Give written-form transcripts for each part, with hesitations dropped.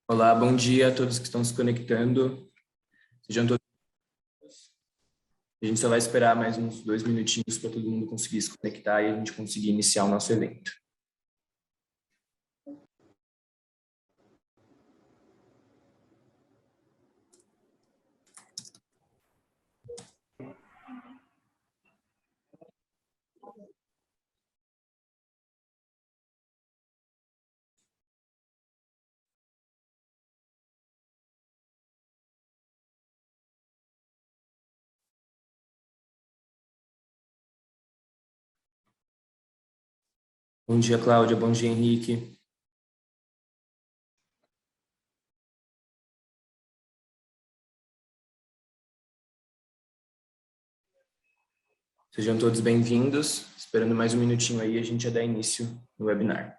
Olá, bom dia a todos que estão se conectando. Sejam todos... A gente só vai esperar mais uns 2 minutinhos para todo mundo conseguir se conectar e a gente conseguir iniciar o nosso evento. Bom dia, Cláudia. Bom dia, Henrique. Sejam todos bem-vindos. Esperando mais um minutinho aí, a gente já dá início no webinar.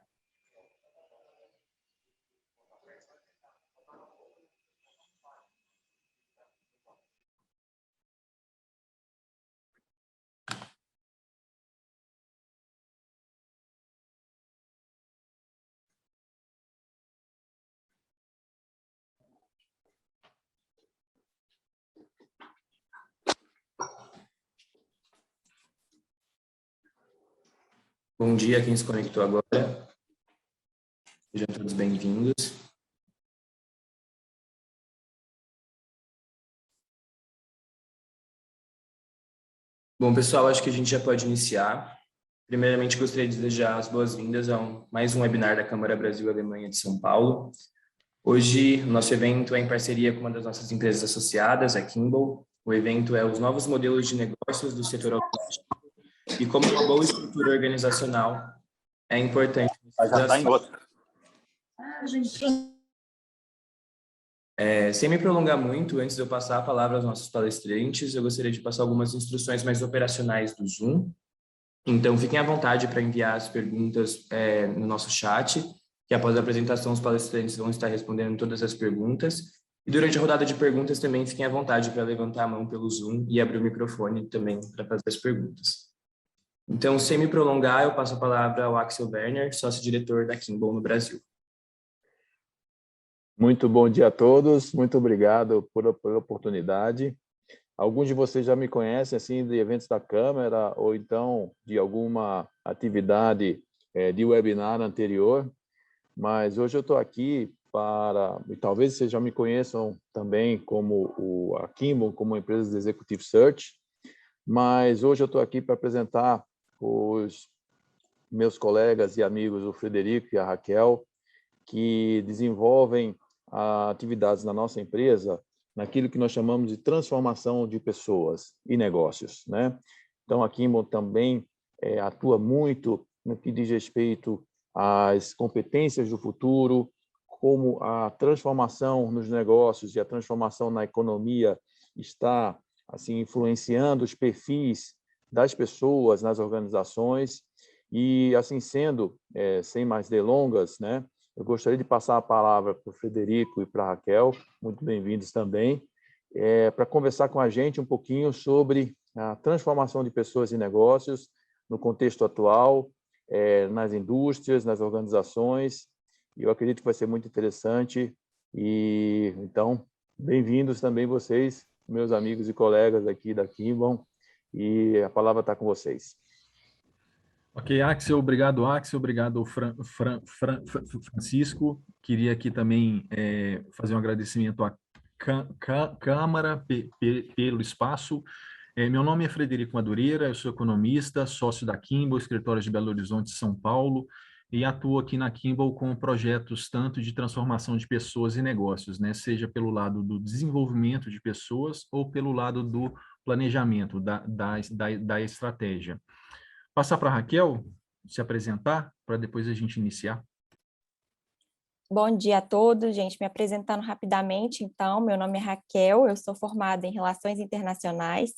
Bom dia a quem se conectou agora. Sejam todos bem-vindos. Bom, pessoal, acho que a gente já pode iniciar. Primeiramente, gostaria de desejar as boas-vindas a mais um webinar da Câmara Brasil-Alemanha de São Paulo. Hoje, o nosso evento é em parceria com uma das nossas empresas associadas, a Kimball. O evento é os novos modelos de negócios do setor automotivo e como uma boa estrutura organizacional é importante. Já está em outra. Sem me prolongar muito, antes de eu passar a palavra aos nossos palestrantes, eu gostaria de passar algumas instruções mais operacionais do Zoom. Então, fiquem à vontade para enviar as perguntas no nosso chat, que após a apresentação os palestrantes vão estar respondendo todas as perguntas. E durante a rodada de perguntas também fiquem à vontade para levantar a mão pelo Zoom e abrir o microfone também para fazer as perguntas. Então, sem me prolongar, eu passo a palavra ao Axel Werner, sócio-diretor da Kimball no Brasil. Muito bom dia a todos, muito obrigado pela oportunidade. Alguns de vocês já me conhecem assim de eventos da Câmara ou então de alguma atividade de webinar anterior, mas hoje eu estou aqui para, e talvez vocês já me conheçam também como a Kimball, como empresa de Executive Search, mas hoje eu estou aqui para apresentar os meus colegas e amigos, o Frederico e a Raquel, que desenvolvem atividades na nossa empresa naquilo que nós chamamos de transformação de pessoas e negócios, né? Então, a Kimball também atua muito no que diz respeito às competências do futuro, como a transformação nos negócios e a transformação na economia está assim influenciando os perfis das pessoas nas organizações. E, assim sendo, sem mais delongas, né, eu gostaria de passar a palavra para o Frederico e para a Raquel, muito bem-vindos também, para conversar com a gente um pouquinho sobre a transformação de pessoas e negócios no contexto atual, nas indústrias, nas organizações. E eu acredito que vai ser muito interessante. E, então, bem-vindos também vocês, meus amigos e colegas aqui da Kimball, e a palavra está com vocês. Ok, Axel, obrigado, Francisco. Queria aqui também fazer um agradecimento à Câmara pelo espaço. Meu nome é Frederico Madureira, eu sou economista, sócio da Kimball, escritório de Belo Horizonte, São Paulo, e atuo aqui na Kimball com projetos tanto de transformação de pessoas e negócios, né? Seja pelo lado do desenvolvimento de pessoas ou pelo lado do planejamento, da estratégia. Passar para a Raquel se apresentar, para depois a gente iniciar. Bom dia a todos, gente. Me apresentando rapidamente, então, meu nome é Raquel, eu sou formada em Relações Internacionais,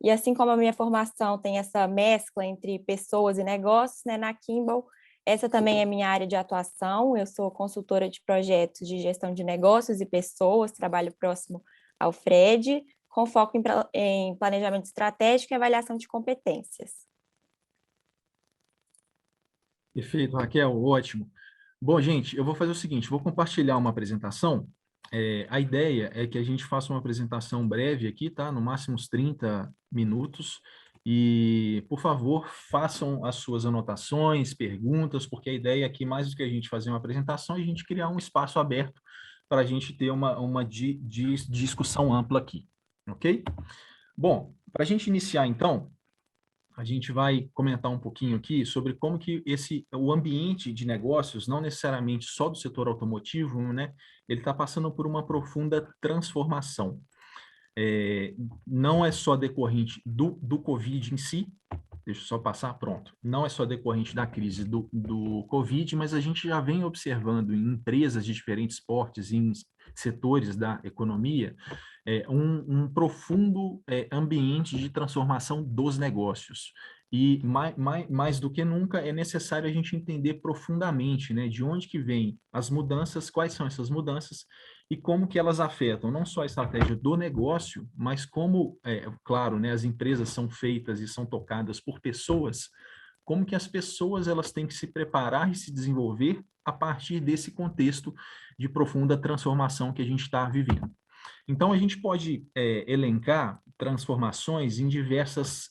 e assim como a minha formação tem essa mescla entre pessoas e negócios, né, na Kimball, essa também é minha área de atuação, eu sou consultora de projetos de gestão de negócios e pessoas, trabalho próximo ao Fred, com foco em planejamento estratégico e avaliação de competências. Perfeito, Raquel, ótimo. Bom, gente, eu vou fazer o seguinte, vou compartilhar uma apresentação. A ideia é que a gente faça uma apresentação breve aqui, tá? No máximo uns 30 minutos. E, por favor, façam as suas anotações, perguntas, porque a ideia aqui, mais do que a gente fazer uma apresentação, é a gente criar um espaço aberto para a gente ter uma discussão ampla aqui, ok? Bom, para a gente iniciar, então, a gente vai comentar um pouquinho aqui sobre como que o ambiente de negócios, não necessariamente só do setor automotivo, né, ele está passando por uma profunda transformação. Não é só decorrente do Covid em si, deixa eu só passar, pronto. Não é só decorrente da crise do Covid, mas a gente já vem observando em empresas de diferentes portes, em setores da economia, um profundo ambiente de transformação dos negócios. E mais do que nunca é necessário a gente entender profundamente, né, de onde que vêm as mudanças, quais são essas mudanças e como que elas afetam não só a estratégia do negócio, mas como, claro, né, as empresas são feitas e são tocadas por pessoas, como que as pessoas elas têm que se preparar e se desenvolver a partir desse contexto de profunda transformação que a gente está vivendo. Então, a gente pode elencar transformações em diversas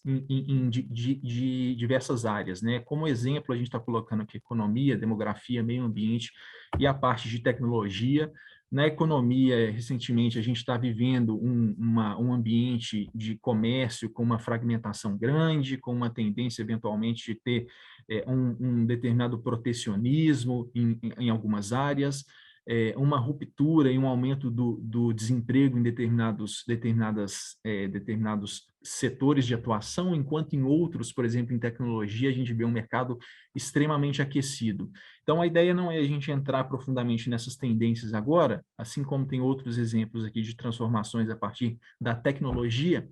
áreas, né? Como exemplo, a gente está colocando aqui economia, demografia, meio ambiente e a parte de tecnologia. Na economia, recentemente, a gente está vivendo um ambiente de comércio com uma fragmentação grande, com uma tendência, eventualmente, de ter um determinado protecionismo em algumas áreas, uma ruptura e um aumento do desemprego em determinados setores de atuação, enquanto em outros, por exemplo, em tecnologia, a gente vê um mercado extremamente aquecido. Então, a ideia não é a gente entrar profundamente nessas tendências agora, assim como tem outros exemplos aqui de transformações a partir da tecnologia,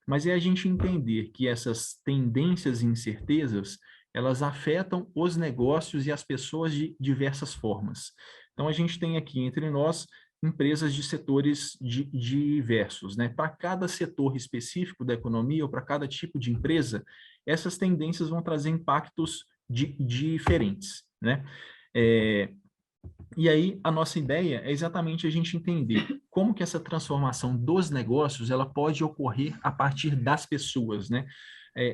mas é a gente entender que essas tendências e incertezas, elas afetam os negócios e as pessoas de diversas formas. Então, a gente tem aqui entre nós empresas de setores diversos, né? Para cada setor específico da economia ou para cada tipo de empresa, essas tendências vão trazer impactos diferentes, né? E aí, a nossa ideia é exatamente a gente entender como que essa transformação dos negócios ela pode ocorrer a partir das pessoas, né?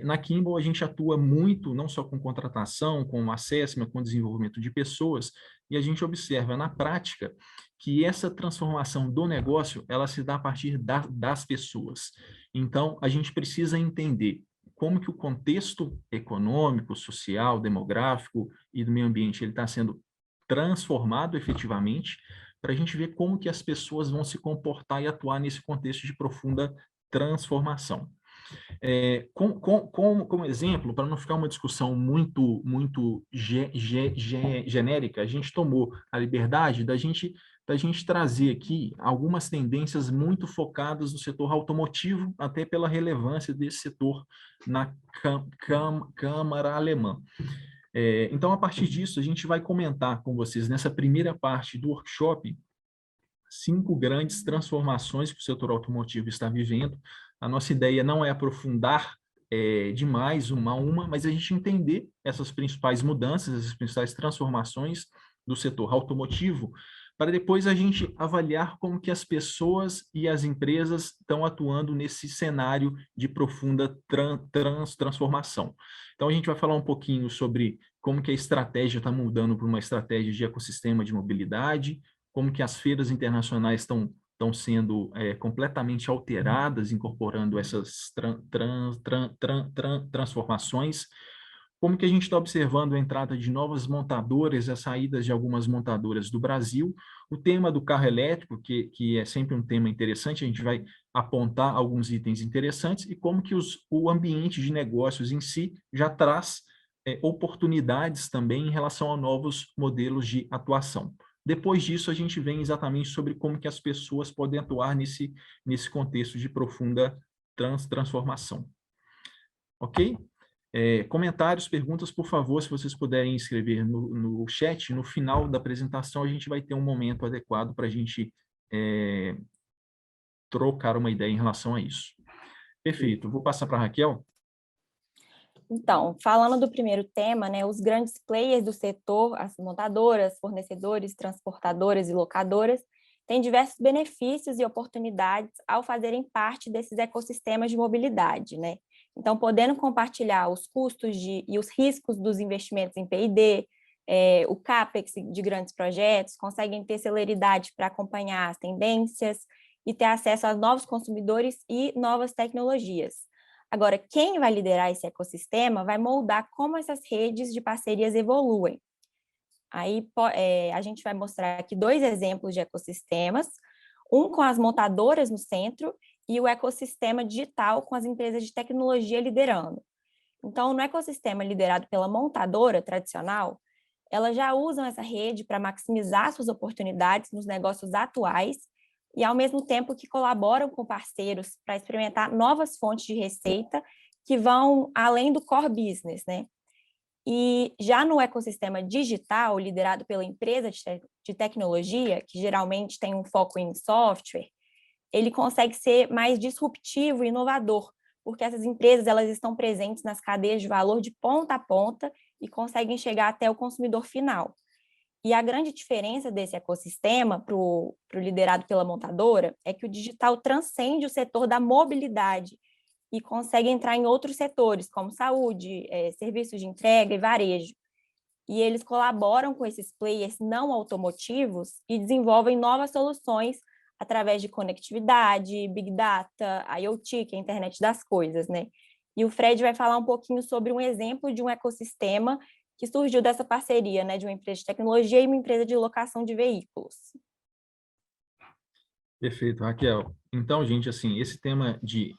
Na Kimball, a gente atua muito, não só com contratação, com assessment, com desenvolvimento de pessoas, e a gente observa na prática que essa transformação do negócio, ela se dá a partir das pessoas. Então, a gente precisa entender como que o contexto econômico, social, demográfico e do meio ambiente ele está sendo transformado efetivamente, para a gente ver como que as pessoas vão se comportar e atuar nesse contexto de profunda transformação. Como exemplo, para não ficar uma discussão muito genérica, a gente tomou a liberdade da gente trazer aqui algumas tendências muito focadas no setor automotivo, até pela relevância desse setor na Câmara Alemã. Então, a partir disso, a gente vai comentar com vocês, nessa primeira parte do workshop, 5 grandes transformações que o setor automotivo está vivendo. A nossa ideia não é aprofundar demais uma a uma, mas a gente entender essas principais mudanças, essas principais transformações do setor automotivo, para depois a gente avaliar como que as pessoas e as empresas estão atuando nesse cenário de profunda transformação. Então, a gente vai falar um pouquinho sobre como que a estratégia está mudando para uma estratégia de ecossistema de mobilidade, como que as feiras internacionais estão sendo completamente alteradas, incorporando essas transformações, como que a gente está observando a entrada de novas montadoras, as saídas de algumas montadoras do Brasil, o tema do carro elétrico, que é sempre um tema interessante, a gente vai apontar alguns itens interessantes, e como que o ambiente de negócios em si já traz oportunidades também em relação a novos modelos de atuação. Depois disso, a gente vem exatamente sobre como que as pessoas podem atuar nesse contexto de profunda transformação. Ok? Comentários, perguntas, por favor, se vocês puderem escrever no chat, no final da apresentação a gente vai ter um momento adequado para a gente trocar uma ideia em relação a isso. Perfeito, vou passar para a Raquel. Então, falando do primeiro tema, né, os grandes players do setor, as montadoras, fornecedores, transportadoras e locadoras, têm diversos benefícios e oportunidades ao fazerem parte desses ecossistemas de mobilidade, né? Então, podendo compartilhar os custos e os riscos dos investimentos em P&D, o CAPEX de grandes projetos, conseguem ter celeridade para acompanhar as tendências e ter acesso a novos consumidores e novas tecnologias. Agora, quem vai liderar esse ecossistema vai moldar como essas redes de parcerias evoluem. Aí a gente vai mostrar aqui 2 exemplos de ecossistemas, um com as montadoras no centro e o ecossistema digital com as empresas de tecnologia liderando. Então, no ecossistema liderado pela montadora tradicional, elas já usam essa rede para maximizar suas oportunidades nos negócios atuais e, ao mesmo tempo, que colaboram com parceiros para experimentar novas fontes de receita que vão além do core business, né? E já no ecossistema digital, liderado pela empresa de tecnologia, que geralmente tem um foco em software, ele consegue ser mais disruptivo e inovador, porque essas empresas elas estão presentes nas cadeias de valor de ponta a ponta e conseguem chegar até o consumidor final. E a grande diferença desse ecossistema para o liderado pela montadora é que o digital transcende o setor da mobilidade e consegue entrar em outros setores, como saúde, serviços de entrega e varejo. E eles colaboram com esses players não automotivos e desenvolvem novas soluções através de conectividade, Big Data, IoT, que é a internet das coisas, né? E o Fred vai falar um pouquinho sobre um exemplo de um ecossistema que surgiu dessa parceria, né, de uma empresa de tecnologia e uma empresa de locação de veículos. Perfeito, Raquel. Então, gente, assim, esse tema de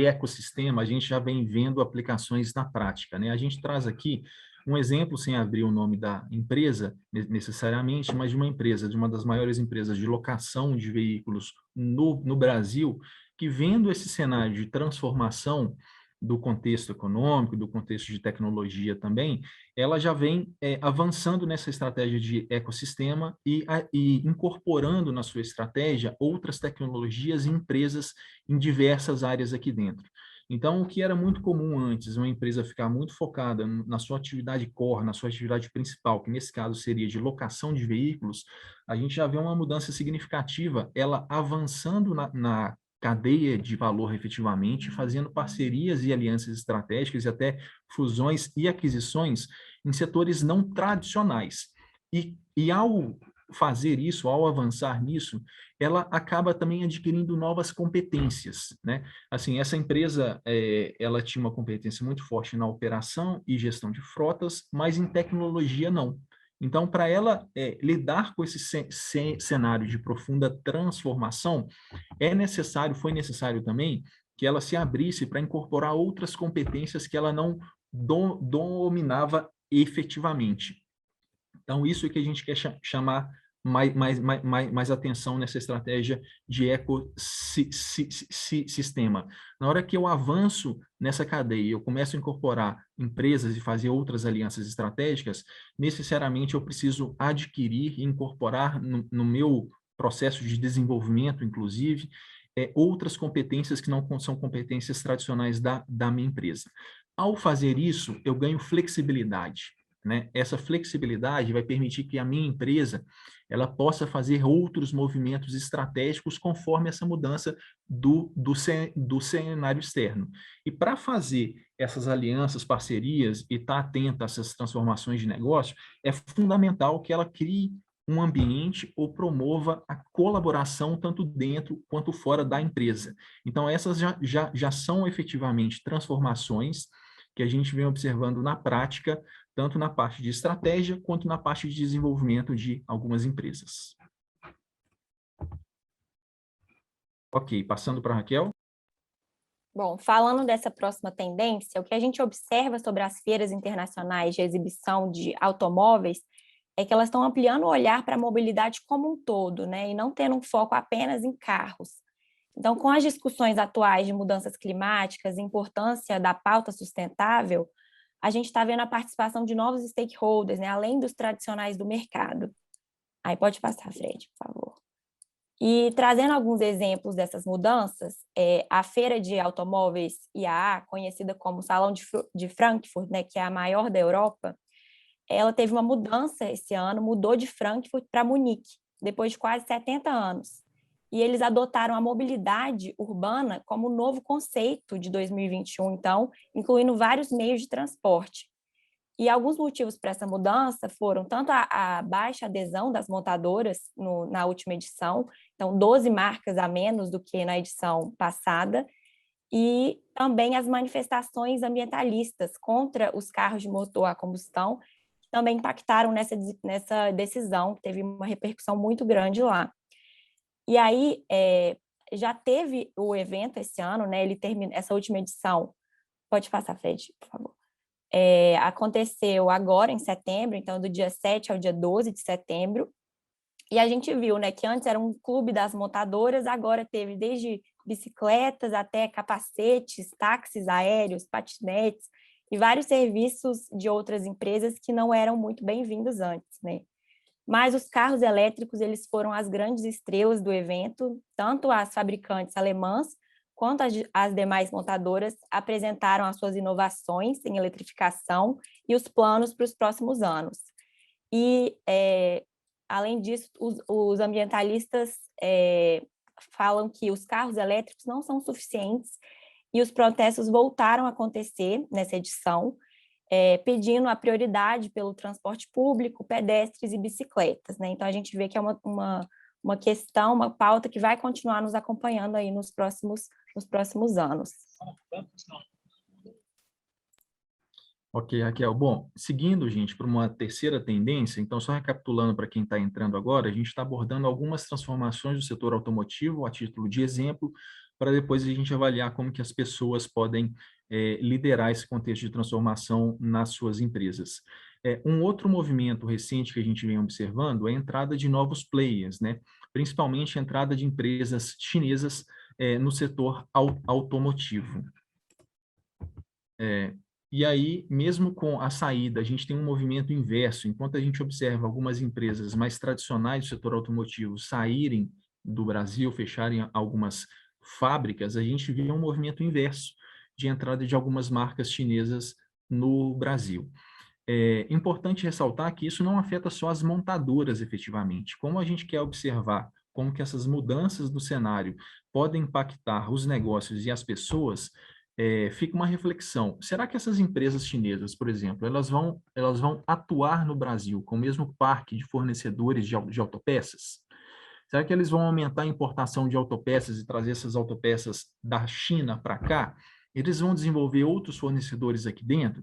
ecossistema, a gente já vem vendo aplicações na prática, né? A gente traz aqui um exemplo, sem abrir o nome da empresa necessariamente, mas de uma empresa, de uma das maiores empresas de locação de veículos no Brasil, que vendo esse cenário de transformação do contexto econômico, do contexto de tecnologia também, ela já vem avançando nessa estratégia de ecossistema e incorporando na sua estratégia outras tecnologias e empresas em diversas áreas aqui dentro. Então, o que era muito comum antes, uma empresa ficar muito focada na sua atividade core, na sua atividade principal, que nesse caso seria de locação de veículos, a gente já vê uma mudança significativa, ela avançando na cadeia de valor efetivamente, fazendo parcerias e alianças estratégicas e até fusões e aquisições em setores não tradicionais. E ao fazer isso, ao avançar nisso, ela acaba também adquirindo novas competências, né? Assim, essa empresa, ela tinha uma competência muito forte na operação e gestão de frotas, mas em tecnologia não. Então, para ela lidar com esse cenário de profunda transformação, foi necessário também que ela se abrisse para incorporar outras competências que ela não dominava efetivamente. Então, isso é que a gente quer chamar mais atenção nessa estratégia de ecossistema. Na hora que eu avanço nessa cadeia, eu começo a incorporar empresas e fazer outras alianças estratégicas, necessariamente eu preciso adquirir e incorporar no meu processo de desenvolvimento, inclusive, outras competências que não são competências tradicionais da minha empresa. Ao fazer isso, eu ganho flexibilidade. Né? Essa flexibilidade vai permitir que a minha empresa ela possa fazer outros movimentos estratégicos conforme essa mudança do cenário externo. E para fazer essas alianças, parcerias e estar atenta a essas transformações de negócio, é fundamental que ela crie um ambiente ou promova a colaboração tanto dentro quanto fora da empresa. Então, essas já são efetivamente transformações que a gente vem observando na prática, tanto na parte de estratégia, quanto na parte de desenvolvimento de algumas empresas. Ok, passando para a Raquel. Bom, falando dessa próxima tendência, o que a gente observa sobre as feiras internacionais de exibição de automóveis é que elas estão ampliando o olhar para a mobilidade como um todo, né, e não tendo um foco apenas em carros. Então, com as discussões atuais de mudanças climáticas e importância da pauta sustentável, a gente está vendo a participação de novos stakeholders, né, além dos tradicionais do mercado. Aí pode passar, Fred, por favor. E trazendo alguns exemplos dessas mudanças, a Feira de Automóveis IAA, conhecida como Salão de Frankfurt, né, que é a maior da Europa, ela teve uma mudança esse ano, mudou de Frankfurt para Munique, depois de quase 70 anos. E eles adotaram a mobilidade urbana como novo conceito de 2021, então, incluindo vários meios de transporte. E alguns motivos para essa mudança foram tanto a baixa adesão das montadoras na última edição, então 12 marcas a menos do que na edição passada, e também as manifestações ambientalistas contra os carros de motor a combustão, que também impactaram nessa decisão, que teve uma repercussão muito grande lá. E aí, já teve o evento esse ano, né? Ele termina essa última edição. Pode passar, Fred, por favor. Aconteceu agora em setembro, então do dia 7 ao dia 12 de setembro, e a gente viu, né, que antes era um clube das montadoras, agora teve desde bicicletas até capacetes, táxis aéreos, patinetes e vários serviços de outras empresas que não eram muito bem-vindos antes, né? Mas os carros elétricos, eles foram as grandes estrelas do evento, tanto as fabricantes alemãs quanto as demais montadoras apresentaram as suas inovações em eletrificação e os planos para os próximos anos. E, além disso, os ambientalistas falam que os carros elétricos não são suficientes e os protestos voltaram a acontecer nessa edição, pedindo a prioridade pelo transporte público, pedestres e bicicletas, né? Então, a gente vê que é uma questão, uma pauta que vai continuar nos acompanhando aí nos próximos anos. Ok, Raquel. Bom, seguindo, gente, para uma terceira tendência, então, só recapitulando para quem está entrando agora, a gente está abordando algumas transformações do setor automotivo, a título de exemplo, para depois a gente avaliar como que as pessoas podem liderar esse contexto de transformação nas suas empresas. Um outro movimento recente que a gente vem observando é a entrada de novos players, né? Principalmente a entrada de empresas chinesas no setor automotivo. E aí, mesmo com a saída, a gente tem um movimento inverso. Enquanto a gente observa algumas empresas mais tradicionais do setor automotivo saírem do Brasil, fecharem algumas fábricas, a gente vê um movimento inverso de entrada de algumas marcas chinesas no Brasil. É importante ressaltar que isso não afeta só as montadoras efetivamente. Como a gente quer observar como que essas mudanças do cenário podem impactar os negócios e as pessoas, fica uma reflexão. Será que essas empresas chinesas, por exemplo, elas vão atuar no Brasil com o mesmo parque de fornecedores de autopeças? Será que eles vão aumentar a importação de autopeças e trazer essas autopeças da China para cá? Eles vão desenvolver outros fornecedores aqui dentro?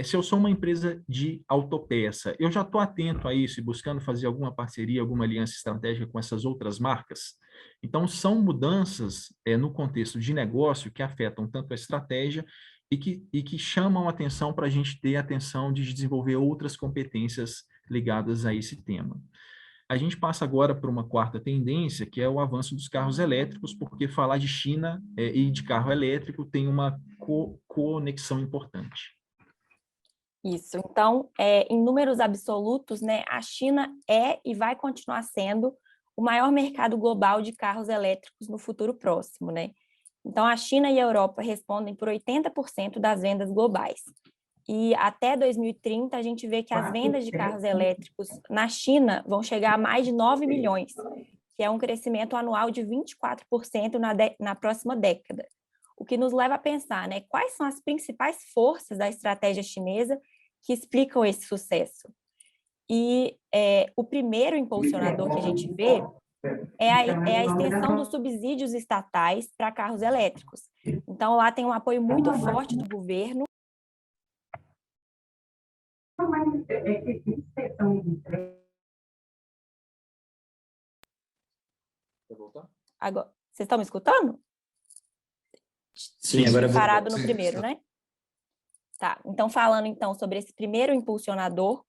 Se eu sou uma empresa de autopeça, eu já estou atento a isso e buscando fazer alguma parceria, alguma aliança estratégica com essas outras marcas? Então, são mudanças no contexto de negócio que afetam tanto a estratégia e que chamam a atenção para a gente ter atenção de desenvolver outras competências ligadas a esse tema. A gente passa agora para uma quarta tendência, que é o avanço dos carros elétricos, porque falar de China e de carro elétrico tem uma conexão importante. Isso, então, em números absolutos, né, a China é e vai continuar sendo o maior mercado global de carros elétricos no futuro próximo, né? Então, a China e a Europa respondem por 80% das vendas globais. E até 2030, a gente vê que as vendas de carros elétricos na China vão chegar a mais de 9 milhões, que é um crescimento anual de 24% na próxima década. O que nos leva a pensar, né, quais são as principais forças da estratégia chinesa que explicam esse sucesso. E o primeiro impulsionador que a gente vê é a extensão dos subsídios estatais para carros elétricos. Então, lá tem um apoio muito forte do governo. Agora, vocês estão me escutando? Sim, agora parado no primeiro, né? Tá, então falando então sobre esse primeiro impulsionador,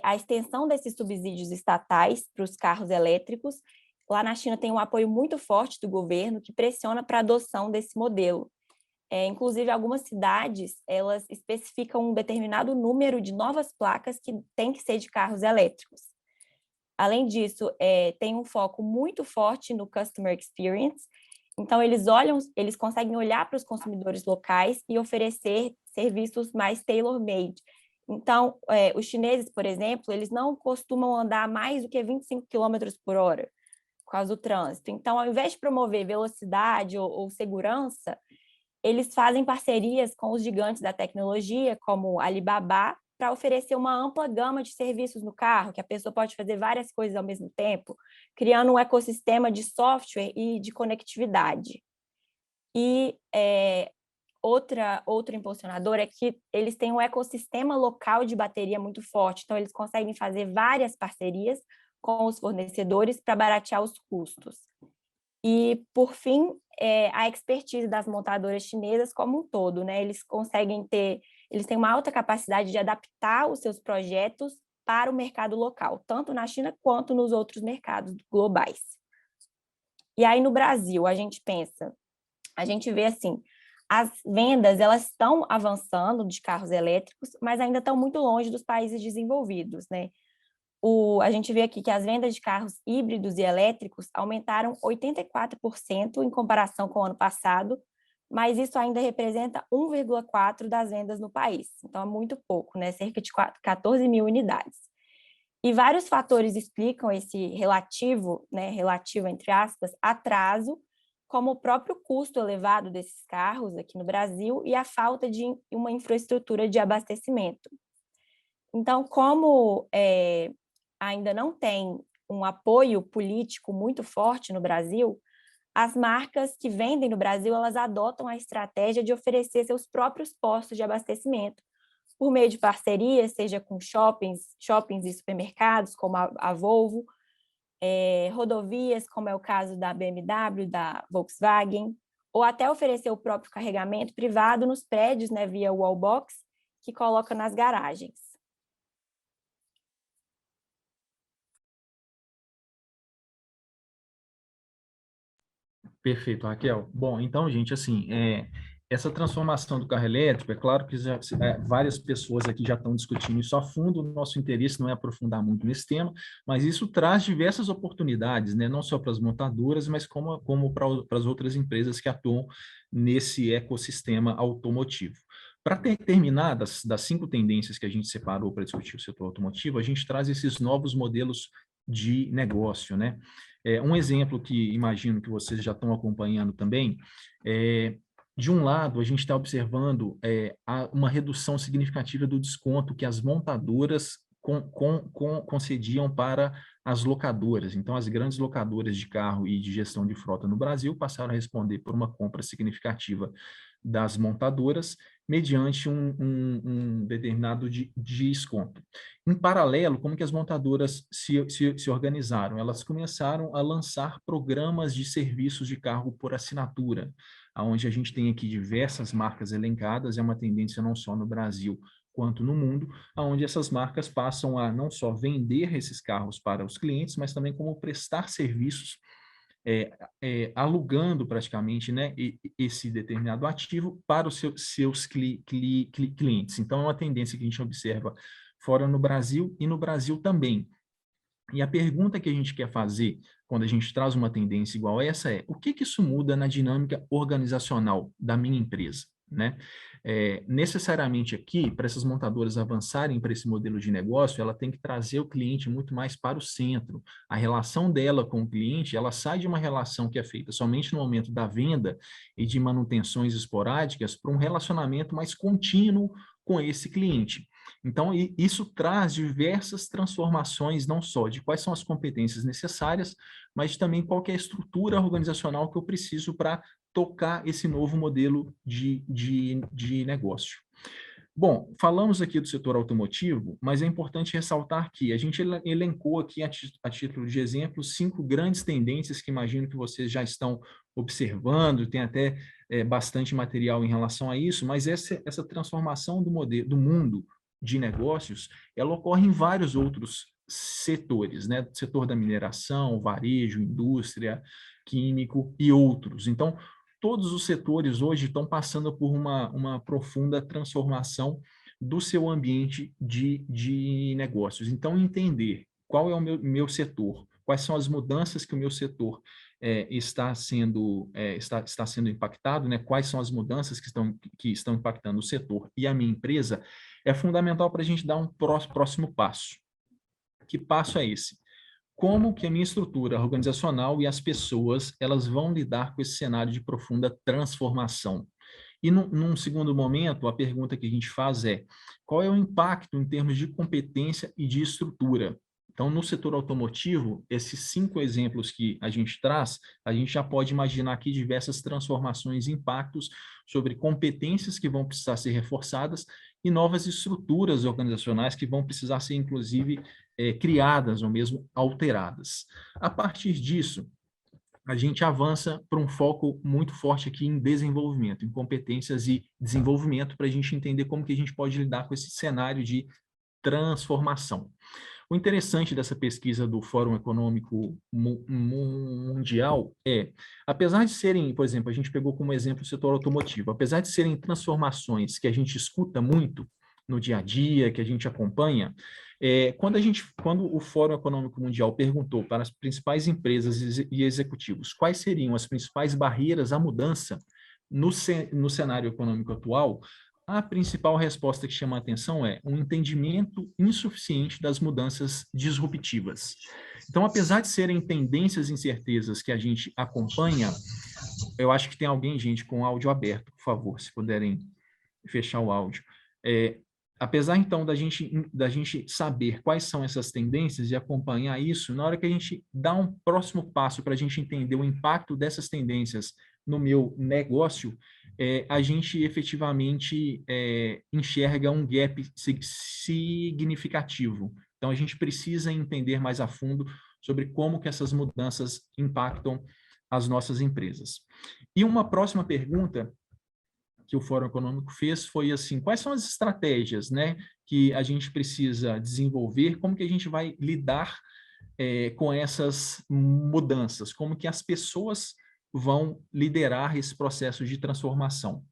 a extensão desses subsídios estatais para os carros elétricos. Lá na China tem um apoio muito forte do governo que pressiona para a adoção desse modelo. Inclusive, algumas cidades, elas especificam um determinado número de novas placas que tem que ser de carros elétricos. Além disso, tem um foco muito forte no Customer Experience. Então, eles conseguem olhar para os consumidores locais e oferecer serviços mais tailor-made. Então, os chineses, por exemplo, eles não costumam andar mais do que 25 km por hora, por causa do trânsito. Então, ao invés de promover velocidade ou segurança, eles fazem parcerias com os gigantes da tecnologia, como Alibaba, para oferecer uma ampla gama de serviços no carro, que a pessoa pode fazer várias coisas ao mesmo tempo, criando um ecossistema de software e de conectividade. E outro impulsionador é que eles têm um ecossistema local de bateria muito forte, então eles conseguem fazer várias parcerias com os fornecedores para baratear os custos. E, por fim, a expertise das montadoras chinesas como um todo, né? Eles têm uma alta capacidade de adaptar os seus projetos para o mercado local, tanto na China quanto nos outros mercados globais. E aí, no Brasil, a gente vê assim, as vendas, elas estão avançando de carros elétricos, mas ainda estão muito longe dos países desenvolvidos, né? A gente vê aqui que as vendas de carros híbridos e elétricos aumentaram 84% em comparação com o ano passado, mas isso ainda representa 1,4% das vendas no país. Então, é muito pouco, né? Cerca de 14 mil unidades. E vários fatores explicam esse relativo, entre aspas, atraso, como o próprio custo elevado desses carros aqui no Brasil e a falta de uma infraestrutura de abastecimento. Então, como ainda não tem um apoio político muito forte no Brasil, as marcas que vendem no Brasil, elas adotam a estratégia de oferecer seus próprios postos de abastecimento, por meio de parcerias, seja com shoppings e supermercados, como a Volvo, rodovias, como é o caso da BMW, da Volkswagen, ou até oferecer o próprio carregamento privado nos prédios, né, via wallbox, que coloca nas garagens. Perfeito, Raquel. Bom, então, gente, assim, essa transformação do carro elétrico, é claro que várias pessoas aqui já estão discutindo isso a fundo, o nosso interesse não é aprofundar muito nesse tema, mas isso traz diversas oportunidades, né, não só para as montadoras, mas como para as outras empresas que atuam nesse ecossistema automotivo. Para terminar, das 5 tendências que a gente separou para discutir o setor automotivo, a gente traz esses novos modelos de negócio, né? Um exemplo que imagino que vocês já estão acompanhando também, de um lado, a gente está observando uma redução significativa do desconto que as montadoras concediam para as locadoras. Então, as grandes locadoras de carro e de gestão de frota no Brasil passaram a responder por uma compra significativa das montadoras, mediante um determinado desconto. Em paralelo, como que as montadoras se organizaram? Elas começaram a lançar programas de serviços de carro por assinatura, onde a gente tem aqui diversas marcas elencadas, é uma tendência não só no Brasil, quanto no mundo, onde essas marcas passam a não só vender esses carros para os clientes, mas também como prestar serviços alugando praticamente, né, esse determinado ativo para os seus clientes. Então, é uma tendência que a gente observa fora no Brasil e no Brasil também. E a pergunta que a gente quer fazer quando a gente traz uma tendência igual essa o que isso muda na dinâmica organizacional da minha empresa, né? Necessariamente aqui, para essas montadoras avançarem para esse modelo de negócio, ela tem que trazer o cliente muito mais para o centro. A relação dela com o cliente, ela sai de uma relação que é feita somente no momento da venda e de manutenções esporádicas para um relacionamento mais contínuo com esse cliente. Então, isso traz diversas transformações, não só de quais são as competências necessárias, mas também qual que é a estrutura organizacional que eu preciso para tocar esse novo modelo de negócio. Bom, falamos aqui do setor automotivo, mas é importante ressaltar que a gente elencou aqui, a título de exemplo, 5 grandes tendências que imagino que vocês já estão observando, tem até bastante material em relação a isso, mas essa transformação do mundo de negócios, ela ocorre em vários outros setores, né? Setor da mineração, varejo, indústria, químico e outros. Então, todos os setores hoje estão passando por uma profunda transformação do seu ambiente de negócios. Então, entender qual é o meu setor, quais são as mudanças que o meu setor está sendo impactado, né? Quais são as mudanças que estão impactando o setor e a minha empresa, é fundamental para a gente dar um próximo passo. Que passo é esse? Como que a minha estrutura organizacional e as pessoas elas vão lidar com esse cenário de profunda transformação? E num segundo momento, a pergunta que a gente faz é: qual é o impacto em termos de competência e de estrutura? Então, no setor automotivo, esses 5 exemplos que a gente traz, a gente já pode imaginar aqui diversas transformações e impactos sobre competências que vão precisar ser reforçadas e novas estruturas organizacionais que vão precisar ser, inclusive, criadas ou mesmo alteradas. A partir disso, a gente avança para um foco muito forte aqui em desenvolvimento, em competências e desenvolvimento, para a gente entender como que a gente pode lidar com esse cenário de transformação. O interessante dessa pesquisa do Fórum Econômico Mundial é, apesar de serem, por exemplo, a gente pegou como exemplo o setor automotivo, apesar de serem transformações que a gente escuta muito no dia a dia, que a gente acompanha, quando o Fórum Econômico Mundial perguntou para as principais empresas e executivos quais seriam as principais barreiras à mudança no cenário econômico atual, a principal resposta que chama a atenção é um entendimento insuficiente das mudanças disruptivas. Então, apesar de serem tendências e incertezas que a gente acompanha, eu acho que tem alguém, gente, com o áudio aberto, por favor, se puderem fechar o áudio. Apesar, então, da gente saber quais são essas tendências e acompanhar isso, na hora que a gente dá um próximo passo para a gente entender o impacto dessas tendências no meu negócio, a gente efetivamente enxerga um gap significativo. Então, a gente precisa entender mais a fundo sobre como que essas mudanças impactam as nossas empresas. E uma próxima pergunta que o Fórum Econômico fez foi assim: quais são as estratégias, né, que a gente precisa desenvolver, como que a gente vai lidar com essas mudanças, como que as pessoas vão liderar esse processo de transformação.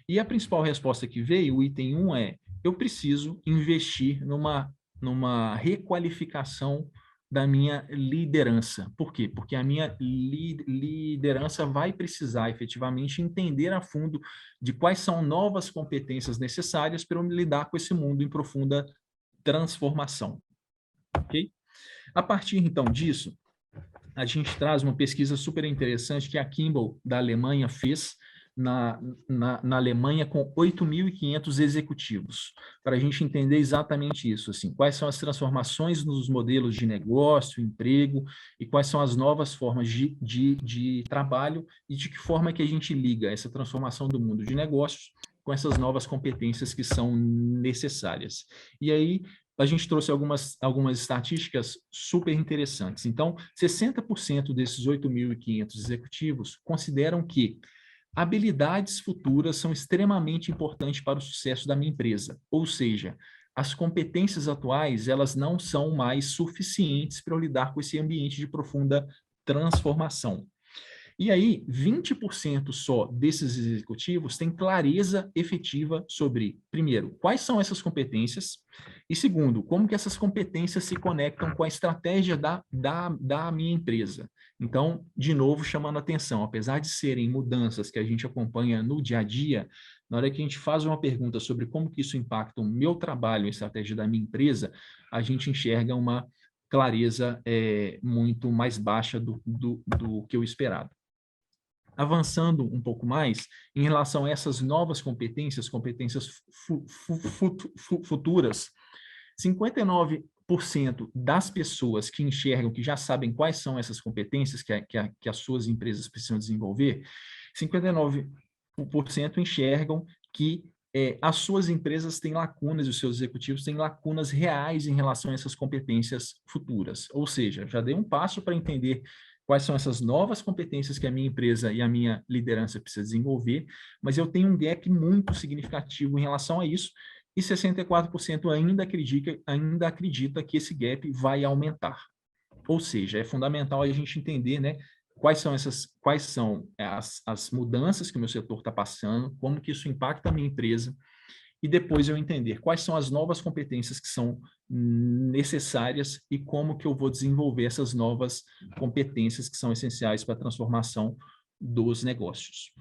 E a principal resposta que veio, o item 1 eu preciso investir numa requalificação da minha liderança. Por quê? Porque a minha liderança vai precisar efetivamente entender a fundo de quais são novas competências necessárias para eu lidar com esse mundo em profunda transformação. Ok? A partir, então, disso, a gente traz uma pesquisa super interessante que a Kimball, da Alemanha, fez na Alemanha com 8.500 executivos, para a gente entender exatamente isso, assim, quais são as transformações nos modelos de negócio, emprego, e quais são as novas formas de trabalho, e de que forma que a gente liga essa transformação do mundo de negócios com essas novas competências que são necessárias. E aí, a gente trouxe algumas estatísticas super interessantes. Então, 60% desses 8.500 executivos consideram que habilidades futuras são extremamente importantes para o sucesso da minha empresa. Ou seja, as competências atuais, elas não são mais suficientes para eu lidar com esse ambiente de profunda transformação. E aí, 20% só desses executivos têm clareza efetiva sobre, primeiro, quais são essas competências, e segundo, como que essas competências se conectam com a estratégia da minha empresa. Então, de novo, chamando a atenção, apesar de serem mudanças que a gente acompanha no dia a dia, na hora que a gente faz uma pergunta sobre como que isso impacta o meu trabalho, a estratégia da minha empresa, a gente enxerga uma clareza muito mais baixa do que o esperado. Avançando um pouco mais, em relação a essas novas competências futuras, 59% das pessoas que enxergam, que já sabem quais são essas competências que as suas empresas precisam desenvolver, 59% enxergam que as suas empresas têm lacunas, os seus executivos têm lacunas reais em relação a essas competências futuras. Ou seja, já dei um passo para entender quais são essas novas competências que a mina empresa e a minha liderança precisa desenvolver, mas eu tenho um gap muito significativo em relação a isso, e 64% ainda acredita que esse gap vai aumentar. Ou seja, é fundamental a gente entender, né, quais são as mudanças que o meu setor está passando, como que isso impacta a minha empresa, e depois eu entender quais são as novas competências que são necessárias e como que eu vou desenvolver essas novas competências que são essenciais para a transformação dos negócios.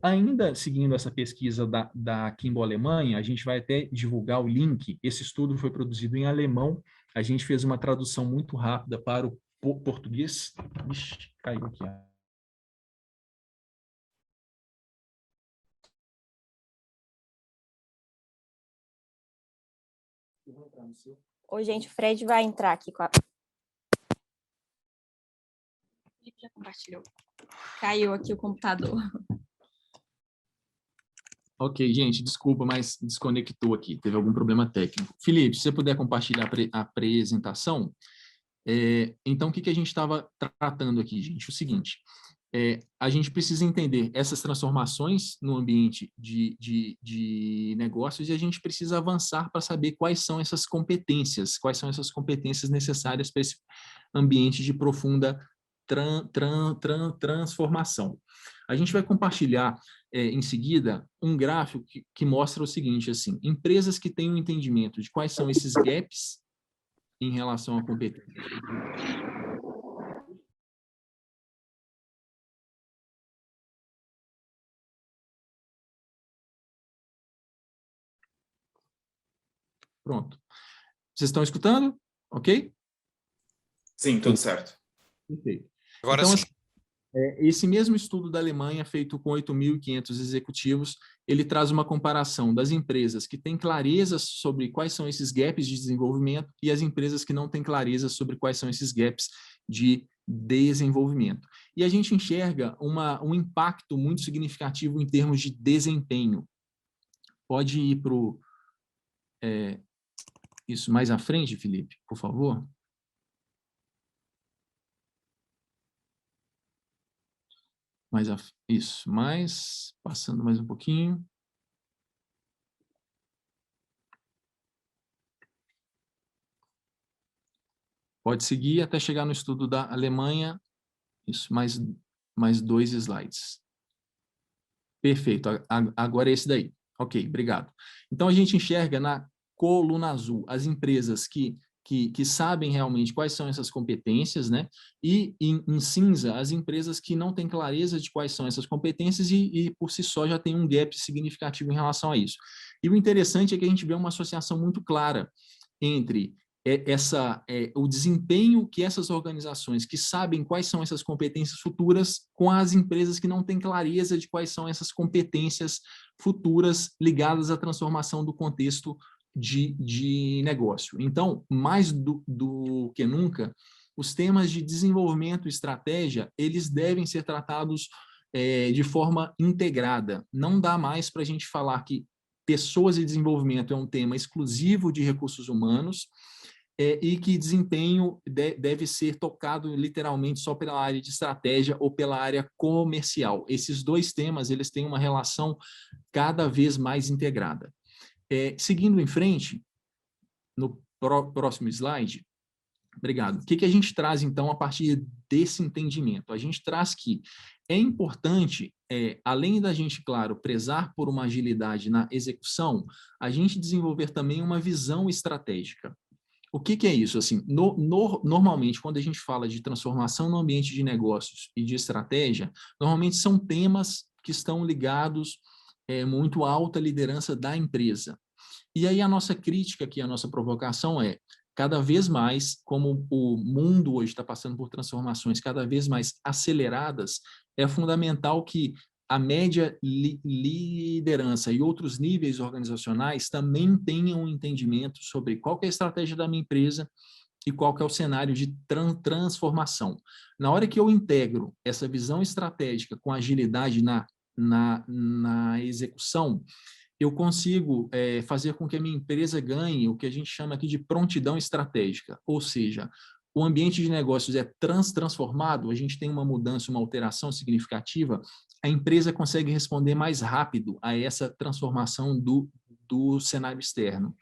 Ainda seguindo essa pesquisa da Kimball Alemanha, a gente vai até divulgar o link. Esse estudo foi produzido em alemão, a gente fez uma tradução muito rápida para o português. Ixi, caiu aqui. Oi, gente, o Fred vai entrar aqui com a... Já compartilhou. Caiu aqui o computador. Ok, gente, desculpa, mas desconectou aqui, teve algum problema técnico. Felipe, se você puder compartilhar a apresentação. Então, o que a gente estava tratando aqui, gente? O seguinte, a gente precisa entender essas transformações no ambiente de negócios e a gente precisa avançar para saber quais são essas competências necessárias para esse ambiente de profunda transformação. A gente vai compartilhar em seguida um gráfico que mostra o seguinte, assim, empresas que têm um entendimento de quais são esses gaps em relação à competência. Pronto. Vocês estão escutando? Ok? Sim, tudo certo. Perfeito. Agora então, sim. Esse mesmo estudo da Alemanha, feito com 8.500 executivos, ele traz uma comparação das empresas que têm clareza sobre quais são esses gaps de desenvolvimento e as empresas que não têm clareza sobre quais são esses gaps de desenvolvimento. E a gente enxerga um impacto muito significativo em termos de desempenho. Pode ir para isso mais à frente, Felipe, por favor? Passando mais um pouquinho. Pode seguir até chegar no estudo da Alemanha. Isso, mais 2 slides. Perfeito, agora é esse daí. Ok, obrigado. Então, a gente enxerga na coluna azul as empresas que sabem realmente quais são essas competências, né? E em cinza, as empresas que não têm clareza de quais são essas competências e por si só já tem um gap significativo em relação a isso. E o interessante é que a gente vê uma associação muito clara entre o desempenho que essas organizações que sabem quais são essas competências futuras com as empresas que não têm clareza de quais são essas competências futuras ligadas à transformação do contexto de negócio. Então, mais do que nunca, os temas de desenvolvimento e estratégia, eles devem ser tratados de forma integrada. Não dá mais para a gente falar que pessoas e desenvolvimento é um tema exclusivo de recursos humanos, e que desempenho deve ser tocado literalmente só pela área de estratégia ou pela área comercial. Esses dois temas, eles têm uma relação cada vez mais integrada. Seguindo em frente, no próximo slide, obrigado. O que a gente traz, então, a partir desse entendimento? A gente traz que é importante, além da gente, claro, prezar por uma agilidade na execução, a gente desenvolver também uma visão estratégica. O que é isso? Assim, normalmente, quando a gente fala de transformação no ambiente de negócios e de estratégia, normalmente são temas que estão ligados muito à alta liderança da empresa. E aí a nossa crítica aqui, a nossa provocação é, cada vez mais, como o mundo hoje está passando por transformações cada vez mais aceleradas, é fundamental que a média liderança e outros níveis organizacionais também tenham um entendimento sobre qual que é a estratégia da minha empresa e qual que é o cenário de transformação. Na hora que eu integro essa visão estratégica com agilidade na execução, eu consigo fazer com que a minha empresa ganhe o que a gente chama aqui de prontidão estratégica, ou seja, o ambiente de negócios é transformado, a gente tem uma mudança, uma alteração significativa, a empresa consegue responder mais rápido a essa transformação do cenário externo.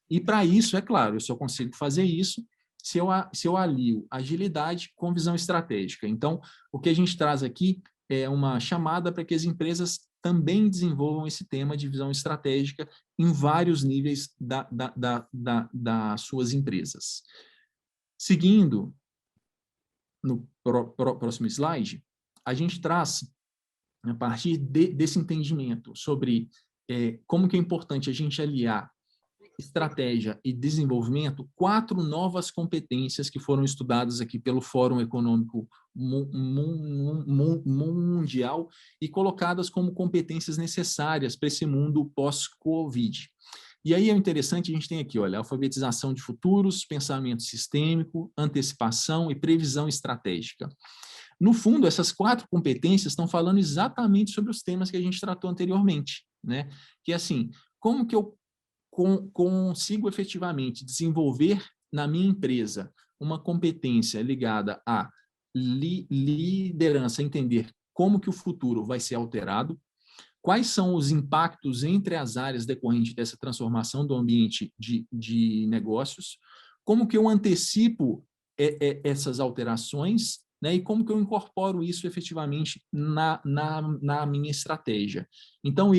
E para isso, é claro, eu só consigo fazer isso se eu alio agilidade com visão estratégica. Então, o que a gente traz aqui é uma chamada para que as empresas também desenvolvam esse tema de visão estratégica em vários níveis das suas empresas. Seguindo, no próximo slide, a gente traz, a partir desse entendimento sobre como que é importante a gente aliar estratégia e desenvolvimento, 4 novas competências que foram estudadas aqui pelo Fórum Econômico Mundial e colocadas como competências necessárias para esse mundo pós-Covid. E aí é interessante, a gente tem aqui, olha, alfabetização de futuros, pensamento sistêmico, antecipação e previsão estratégica. No fundo, essas 4 competências estão falando exatamente sobre os temas que a gente tratou anteriormente, né? Que é assim, como que eu consigo efetivamente desenvolver na minha empresa uma competência ligada à liderança, entender como que o futuro vai ser alterado, quais são os impactos entre as áreas decorrentes dessa transformação do ambiente de negócios, como que eu antecipo essas alterações, né, e como que eu incorporo isso efetivamente na minha estratégia. Então,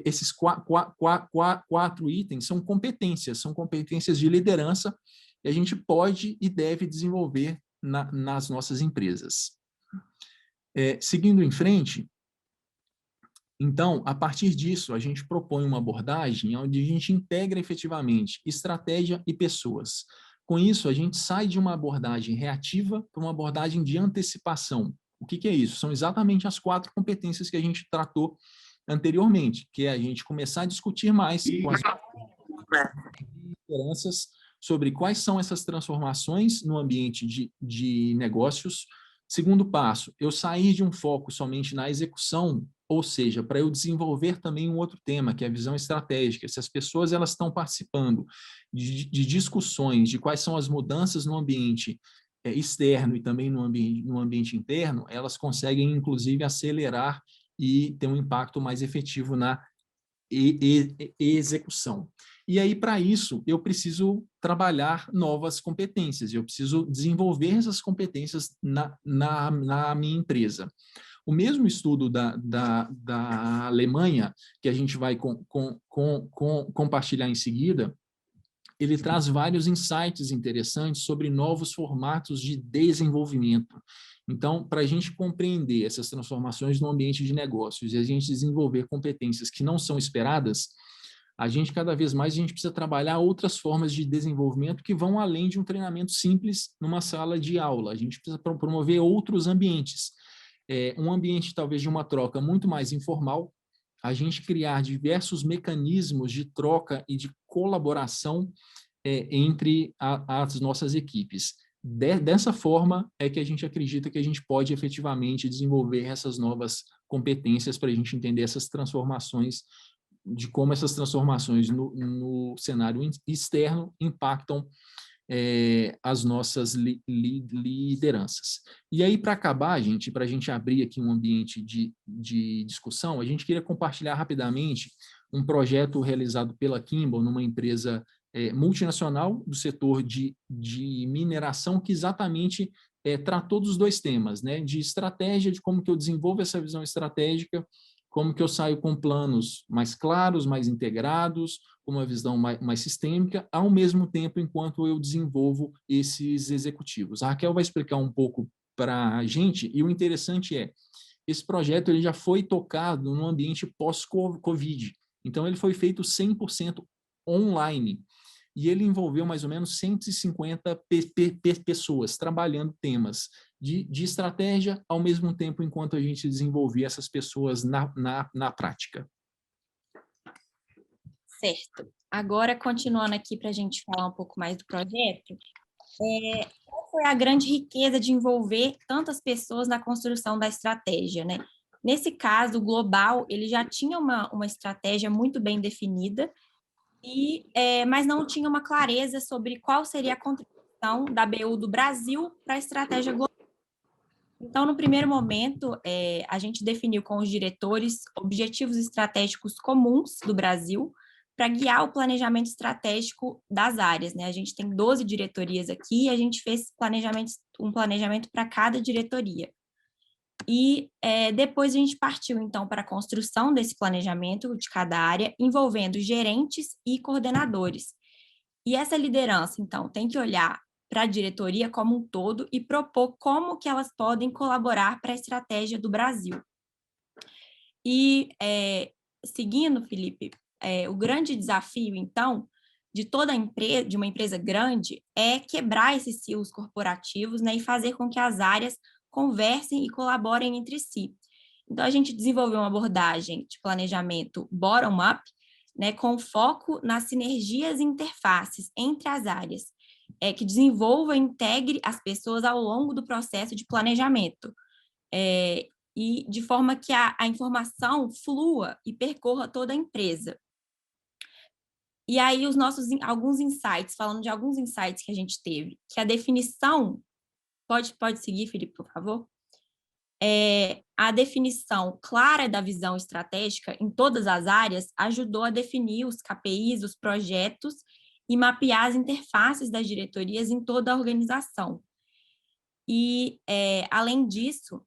esses 4 itens são competências de liderança que a gente pode e deve desenvolver nas nossas empresas. Seguindo em frente, então, a partir disso, a gente propõe uma abordagem onde a gente integra efetivamente estratégia e pessoas. Com isso, a gente sai de uma abordagem reativa para uma abordagem de antecipação. O que é isso? São exatamente as 4 competências que a gente tratou anteriormente, que é a gente começar a discutir mais com as lideranças sobre quais são essas transformações no ambiente de negócios. Segundo passo, eu sair de um foco somente na execução, ou seja, para eu desenvolver também um outro tema, que é a visão estratégica. Se as pessoas elas estão participando de discussões de quais são as mudanças no ambiente externo e também no ambiente interno, elas conseguem, inclusive, acelerar e ter um impacto mais efetivo na execução. E aí, para isso, eu preciso trabalhar novas competências, eu preciso desenvolver essas competências na minha empresa. O mesmo estudo da Alemanha, que a gente vai compartilhar em seguida, ele traz vários insights interessantes sobre novos formatos de desenvolvimento. Então, para a gente compreender essas transformações no ambiente de negócios e a gente desenvolver competências que não são esperadas, a gente, cada vez mais, a gente precisa trabalhar outras formas de desenvolvimento que vão além de um treinamento simples numa sala de aula. A gente precisa promover outros ambientes. Um ambiente, talvez, de uma troca muito mais informal, a gente criar diversos mecanismos de troca e de colaboração entre as nossas equipes. Dessa forma é que a gente acredita que a gente pode efetivamente desenvolver essas novas competências para a gente entender essas transformações, de como essas transformações no cenário externo impactam as nossas lideranças. E aí, para acabar, gente, para a gente abrir aqui um ambiente de discussão, a gente queria compartilhar rapidamente um projeto realizado pela Kimball, numa empresa multinacional do setor de mineração, que exatamente tratou dos 2 temas, né? De estratégia, de como que eu desenvolvo essa visão estratégica, como que eu saio com planos mais claros, mais integrados, com uma visão mais sistêmica, ao mesmo tempo enquanto eu desenvolvo esses executivos. A Raquel vai explicar um pouco para a gente, e o interessante esse projeto ele já foi tocado no ambiente pós-Covid, então ele foi feito 100% online, e ele envolveu mais ou menos 150 pessoas trabalhando temas de estratégia, ao mesmo tempo enquanto a gente desenvolvia essas pessoas na prática. Certo. Agora, continuando aqui para a gente falar um pouco mais do projeto, qual foi a grande riqueza de envolver tantas pessoas na construção da estratégia, né? Nesse caso, o Global, ele já tinha uma estratégia muito bem definida, mas não tinha uma clareza sobre qual seria a contribuição da BU do Brasil para a estratégia global. Então, no primeiro momento, a gente definiu com os diretores objetivos estratégicos comuns do Brasil para guiar o planejamento estratégico das áreas, né? A gente tem 12 diretorias aqui e a gente fez um planejamento para cada diretoria. E depois a gente partiu, então, para a construção desse planejamento de cada área, envolvendo gerentes e coordenadores. E essa liderança, então, tem que olhar para a diretoria como um todo e propor como que elas podem colaborar para a estratégia do Brasil. E, seguindo, Felipe, o grande desafio, então, de toda empresa, de uma empresa grande, é quebrar esses silos corporativos, né, e fazer com que as áreas conversem e colaborem entre si. Então, a gente desenvolveu uma abordagem de planejamento bottom-up, né, com foco nas sinergias e interfaces entre as áreas, que desenvolva e integre as pessoas ao longo do processo de planejamento, e de forma que a informação flua e percorra toda a empresa. E aí, alguns insights, falando de alguns insights que a gente teve, que a definição, pode seguir, Felipe, por favor? A definição clara da visão estratégica em todas as áreas ajudou a definir os KPIs, os projetos e mapear as interfaces das diretorias em toda a organização. E, além disso,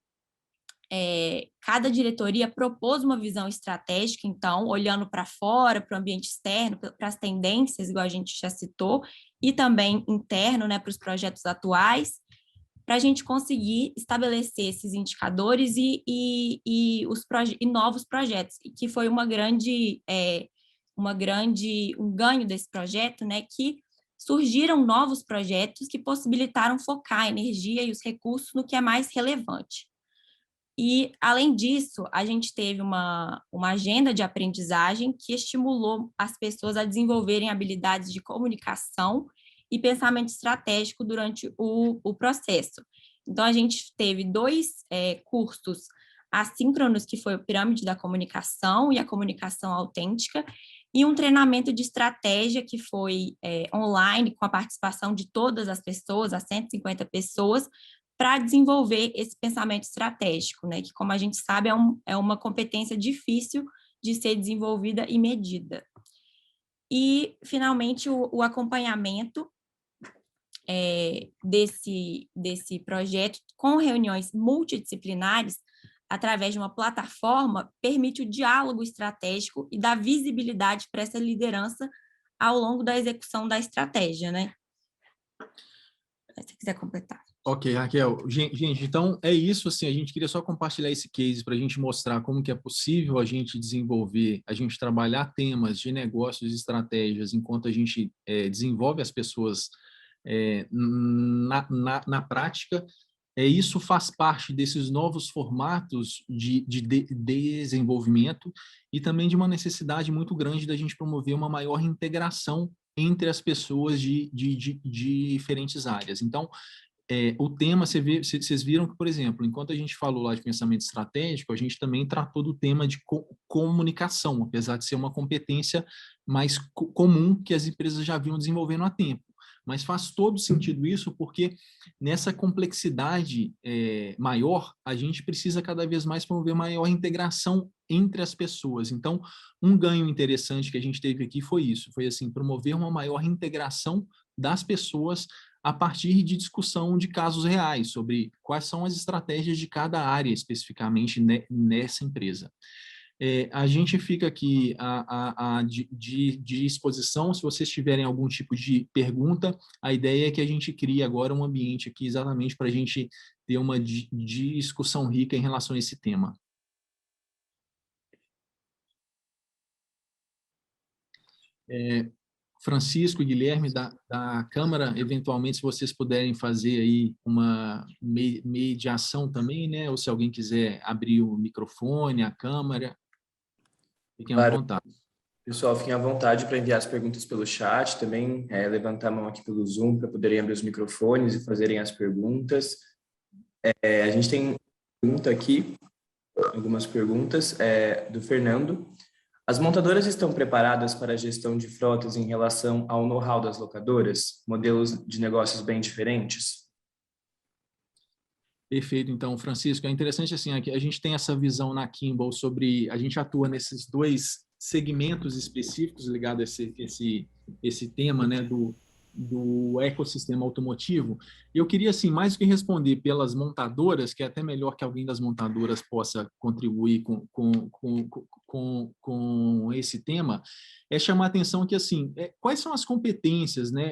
cada diretoria propôs uma visão estratégica, então, olhando para fora, para o ambiente externo, para as tendências, igual a gente já citou, e também interno, né, para os projetos atuais, para a gente conseguir estabelecer esses indicadores e novos projetos, que foi um ganho desse projeto, né, que surgiram novos projetos que possibilitaram focar a energia e os recursos no que é mais relevante. E, além disso, a gente teve uma agenda de aprendizagem que estimulou as pessoas a desenvolverem habilidades de comunicação e pensamento estratégico durante o processo. Então, a gente teve 2 cursos assíncronos, que foi o Pirâmide da Comunicação e a Comunicação Autêntica, e um treinamento de estratégia que foi online, com a participação de todas as pessoas, as 150 pessoas, para desenvolver esse pensamento estratégico, né? Que, como a gente sabe, é uma competência difícil de ser desenvolvida e medida. E, finalmente, o acompanhamento desse projeto com reuniões multidisciplinares através de uma plataforma permite o diálogo estratégico e dá visibilidade para essa liderança ao longo da execução da estratégia, né? Se você quiser completar. Ok, Raquel. Gente, então é isso, assim, a gente queria só compartilhar esse case para a gente mostrar como que é possível a gente desenvolver, a gente trabalhar temas de negócios e estratégias enquanto a gente desenvolve as pessoas na prática. Isso faz parte desses novos formatos de desenvolvimento e também de uma necessidade muito grande da gente promover uma maior integração entre as pessoas de diferentes áreas. Então, o tema, vocês viram que, por exemplo, enquanto a gente falou lá de pensamento estratégico, a gente também tratou do tema de comunicação, apesar de ser uma competência mais comum que as empresas já vinham desenvolvendo há tempo. Mas faz todo sentido isso porque nessa complexidade maior, a gente precisa cada vez mais promover maior integração entre as pessoas. Então, um ganho interessante que a gente teve aqui foi isso, foi assim, promover uma maior integração das pessoas a partir de discussão de casos reais sobre quais são as estratégias de cada área especificamente nessa empresa. A gente fica aqui de exposição, se vocês tiverem algum tipo de pergunta, a ideia é que a gente crie agora um ambiente aqui exatamente para a gente ter uma discussão rica em relação a esse tema. Francisco e Guilherme da Câmara, eventualmente, se vocês puderem fazer aí uma mediação também, né? Ou se alguém quiser abrir o microfone, a câmera, fiquem à vontade. Pessoal, fiquem à vontade para enviar as perguntas pelo chat, também levantar a mão aqui pelo Zoom para poderem abrir os microfones e fazerem as perguntas. A gente tem pergunta aqui, algumas perguntas, do Fernando. As montadoras estão preparadas para a gestão de frotas em relação ao know-how das locadoras? Modelos de negócios bem diferentes? Perfeito. Então, Francisco, é interessante assim, a gente tem essa visão na Kimball sobre, a gente atua nesses 2 segmentos específicos ligados a esse tema, né, do ecossistema automotivo. Eu queria, assim, mais do que responder pelas montadoras, que é até melhor que alguém das montadoras possa contribuir com esse tema, é chamar a atenção que, assim, quais são as competências, né,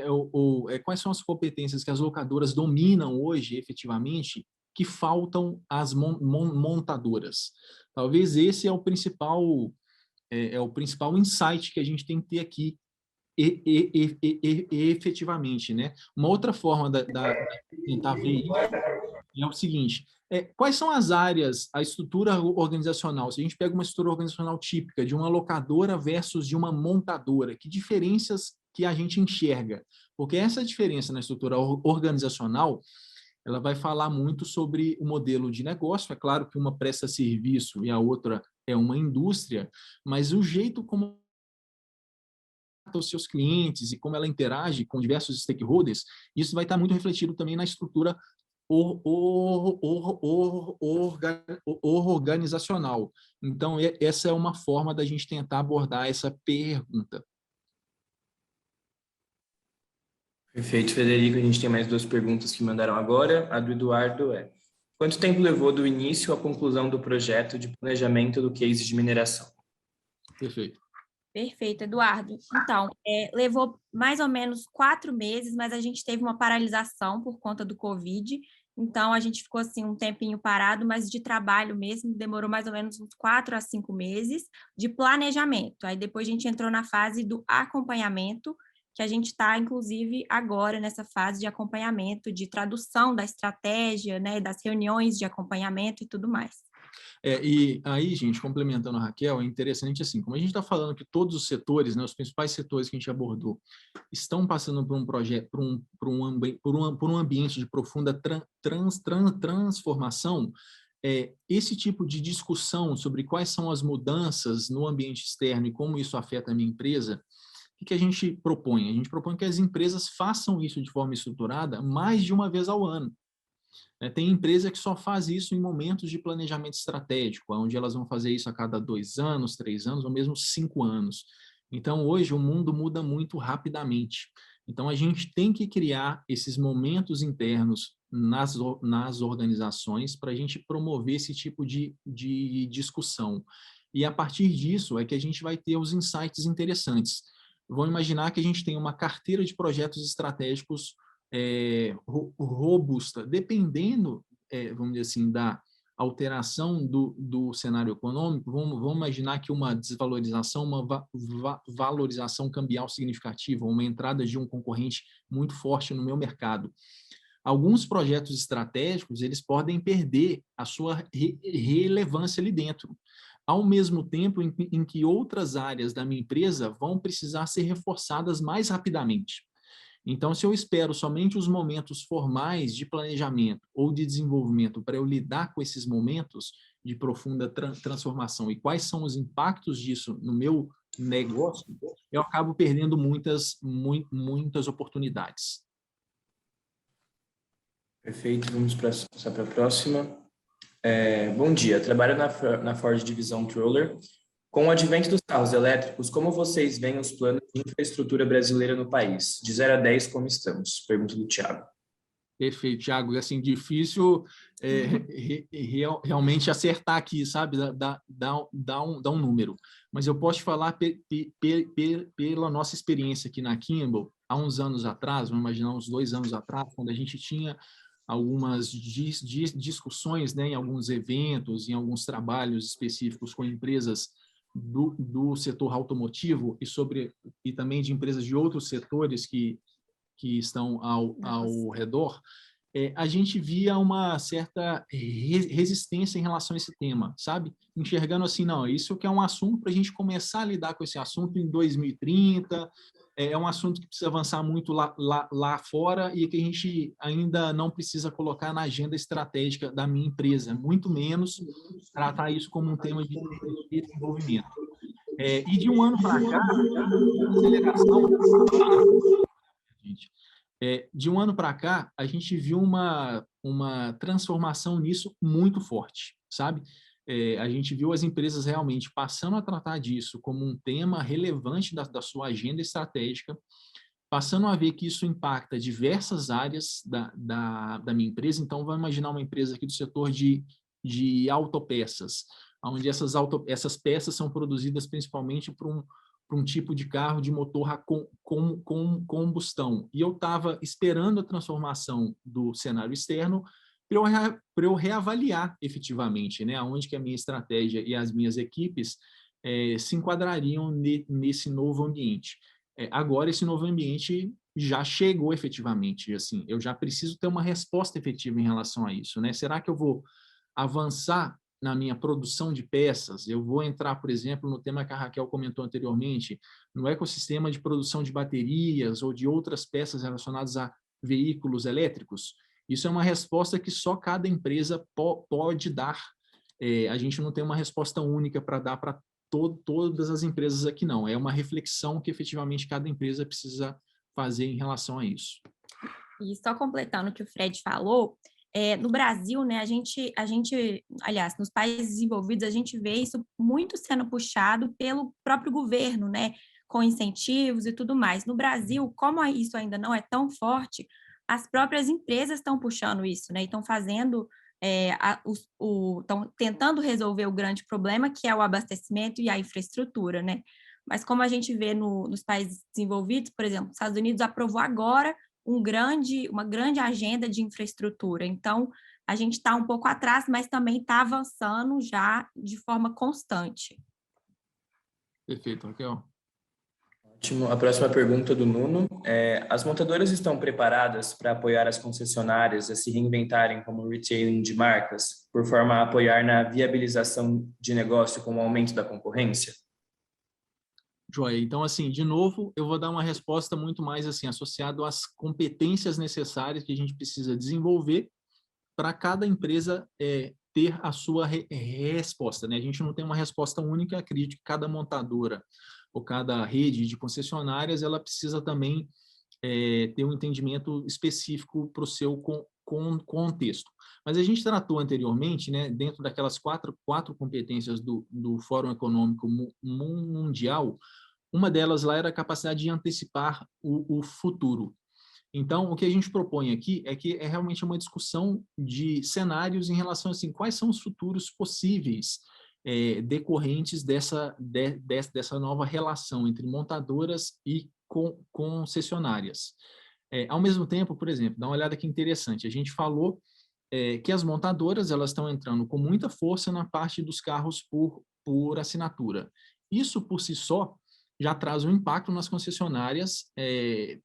quais são as competências que as locadoras dominam hoje, efetivamente, que faltam às montadoras. Talvez esse é o principal insight que a gente tem que ter aqui efetivamente, né? Uma outra forma de tentar ver isso é o seguinte: quais são as áreas, a estrutura organizacional? Se a gente pega uma estrutura organizacional típica de uma locadora versus de uma montadora, que diferenças que a gente enxerga? Porque essa diferença na estrutura organizacional, ela vai falar muito sobre o modelo de negócio. É claro que uma presta serviço e a outra é uma indústria, mas o jeito como os seus clientes e como ela interage com diversos stakeholders, isso vai estar muito refletido também na estrutura organizacional. Então, essa é uma forma da gente tentar abordar essa pergunta. Perfeito, Frederico. A gente tem mais 2 perguntas que mandaram agora. A do Eduardo é: quanto tempo levou do início à conclusão do projeto de planejamento do case de mineração? Perfeito. Perfeito, Eduardo. Então, levou mais ou menos 4 meses, mas a gente teve uma paralisação por conta do Covid. Então, a gente ficou assim um tempinho parado, mas de trabalho mesmo, demorou mais ou menos uns 4 a 5 meses de planejamento. Aí depois a gente entrou na fase do acompanhamento, que a gente está, inclusive, agora nessa fase de acompanhamento, de tradução da estratégia, né, das reuniões de acompanhamento e tudo mais. E aí, gente, complementando a Raquel, é interessante assim, como a gente está falando que todos os setores, né, os principais setores que a gente abordou, estão passando por um projeto, por um ambiente de profunda transformação, esse tipo de discussão sobre quais são as mudanças no ambiente externo e como isso afeta a minha empresa, o que a gente propõe? A gente propõe que as empresas façam isso de forma estruturada mais de uma vez ao ano. Tem empresa que só faz isso em momentos de planejamento estratégico, onde elas vão fazer isso a cada 2 anos, 3 anos, ou mesmo 5 anos. Então, hoje, o mundo muda muito rapidamente. Então, a gente tem que criar esses momentos internos nas organizações para a gente promover esse tipo de discussão. E, a partir disso, é que a gente vai ter os insights interessantes. Vamos imaginar que a gente tem uma carteira de projetos estratégicos robusta, dependendo, vamos dizer assim, da alteração do cenário econômico. Vamos imaginar que uma desvalorização, uma valorização cambial significativa, uma entrada de um concorrente muito forte no meu mercado. Alguns projetos estratégicos, eles podem perder a sua relevância ali dentro, ao mesmo tempo em que outras áreas da minha empresa vão precisar ser reforçadas mais rapidamente. Então, se eu espero somente os momentos formais de planejamento ou de desenvolvimento para eu lidar com esses momentos de profunda transformação e quais são os impactos disso no meu negócio, eu acabo perdendo muitas oportunidades. Perfeito, vamos passar para a próxima. Bom dia, trabalho na Ford Divisão Troller. Com o advento dos carros elétricos, como vocês veem os planos de infraestrutura brasileira no país? De 0 a 10, como estamos? Pergunta do Thiago. Perfeito, Thiago. Assim, difícil realmente acertar aqui, sabe? Dar um número. Mas eu posso te falar pela nossa experiência aqui na Kimball, há uns anos atrás, vamos imaginar uns 2 anos atrás, quando a gente tinha algumas discussões, né, em alguns eventos, em alguns trabalhos específicos com empresas do setor automotivo e também de empresas de outros setores que estão ao redor, a gente via uma certa resistência em relação a esse tema, sabe? Enxergando assim, não, isso que é um assunto para a gente começar a lidar com esse assunto em 2030, é um assunto que precisa avançar muito lá fora e que a gente ainda não precisa colocar na agenda estratégica da minha empresa, muito menos tratar isso como um tema de desenvolvimento. E de um ano para cá, a aceleração... De um ano para cá, a gente viu uma transformação nisso muito forte, sabe? A gente viu as empresas realmente passando a tratar disso como um tema relevante da sua agenda estratégica. passando a ver que isso impacta diversas áreas da minha empresa. Então, vamos imaginar uma empresa aqui do setor de autopeças, onde essas peças são produzidas principalmente para um tipo de carro de motor com combustão. E eu estava esperando a transformação do cenário externo para eu reavaliar efetivamente, né, onde que a minha estratégia e as minhas equipes se enquadrariam nesse novo ambiente. Agora, esse novo ambiente já chegou efetivamente, assim, eu já preciso ter uma resposta efetiva em relação a isso, né? Será que eu vou avançar na minha produção de peças? Eu vou entrar, por exemplo, no tema que a Raquel comentou anteriormente, no ecossistema de produção de baterias ou de outras peças relacionadas a veículos elétricos? Isso é uma resposta que só cada empresa pode dar. A gente não tem uma resposta única para dar para todas as empresas aqui, não. É uma reflexão que efetivamente cada empresa precisa fazer em relação a isso. E só completando o que o Fred falou, no Brasil, né, aliás, nos países desenvolvidos, a gente vê isso muito sendo puxado pelo próprio governo, né, com incentivos e tudo mais. No Brasil, como isso ainda não é tão forte, as próprias empresas estão puxando isso, né, e estão fazendo, estão tentando resolver o grande problema, que é o abastecimento e a infraestrutura, né. Mas como a gente vê nos países desenvolvidos, por exemplo, os Estados Unidos aprovou agora uma grande agenda de infraestrutura. Então, a gente está um pouco atrás, mas também está avançando já de forma constante. Perfeito, Raquel. Ótimo. A próxima pergunta do Nuno é: as montadoras estão preparadas para apoiar as concessionárias a se reinventarem como retailing de marcas, por forma a apoiar na viabilização de negócio com o aumento da concorrência? Joia. Então, assim, de novo, eu vou dar uma resposta muito mais assim, associado às competências necessárias que a gente precisa desenvolver para cada empresa ter a sua resposta, né? A gente não tem uma resposta única, acredito que cada montadora ou cada rede de concessionárias, ela precisa também ter um entendimento específico para o seu contexto. Mas a gente tratou anteriormente, né, dentro daquelas quatro competências do Fórum Econômico Mundial, uma delas lá era a capacidade de antecipar o futuro. Então, o que a gente propõe aqui é que é realmente uma discussão de cenários em relação a assim, quais são os futuros possíveis decorrentes dessa nova relação entre montadoras e concessionárias. Ao mesmo tempo, por exemplo, dá uma olhada que interessante, a gente falou que as montadoras elas estão entrando com muita força na parte dos carros por assinatura. Isso, por si só, já traz um impacto nas concessionárias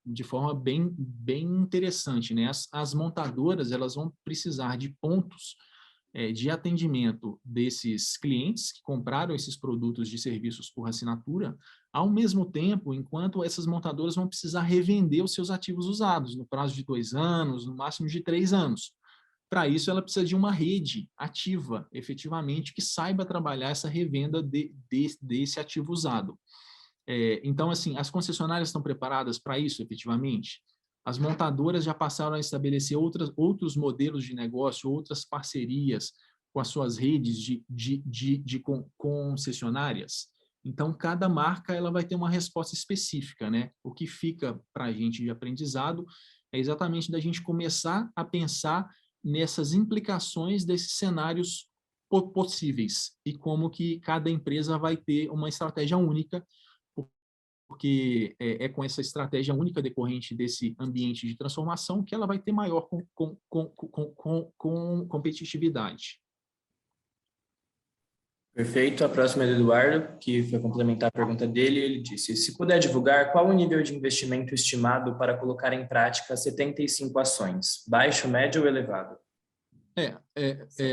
de forma bem interessante, né? As montadoras elas vão precisar de pontos de atendimento desses clientes que compraram esses produtos de serviços por assinatura, ao mesmo tempo, enquanto essas montadoras vão precisar revender os seus ativos usados no prazo de 2 anos, no máximo de 3 anos. Para isso, ela precisa de uma rede ativa, efetivamente, que saiba trabalhar essa revenda desse ativo usado. Então, assim, as concessionárias estão preparadas para isso, efetivamente? As montadoras já passaram a estabelecer outros modelos de negócio, outras parcerias com as suas redes de concessionárias? Então, cada marca ela vai ter uma resposta específica, né? O que fica para a gente de aprendizado é exatamente da gente começar a pensar nessas implicações desses cenários possíveis e como que cada empresa vai ter uma estratégia única, porque é com essa estratégia única decorrente desse ambiente de transformação que ela vai ter maior competitividade. Perfeito. A próxima é do Eduardo, que foi complementar a pergunta dele. Ele disse: se puder divulgar, qual o nível de investimento estimado para colocar em prática 75 ações? Baixo, médio ou elevado?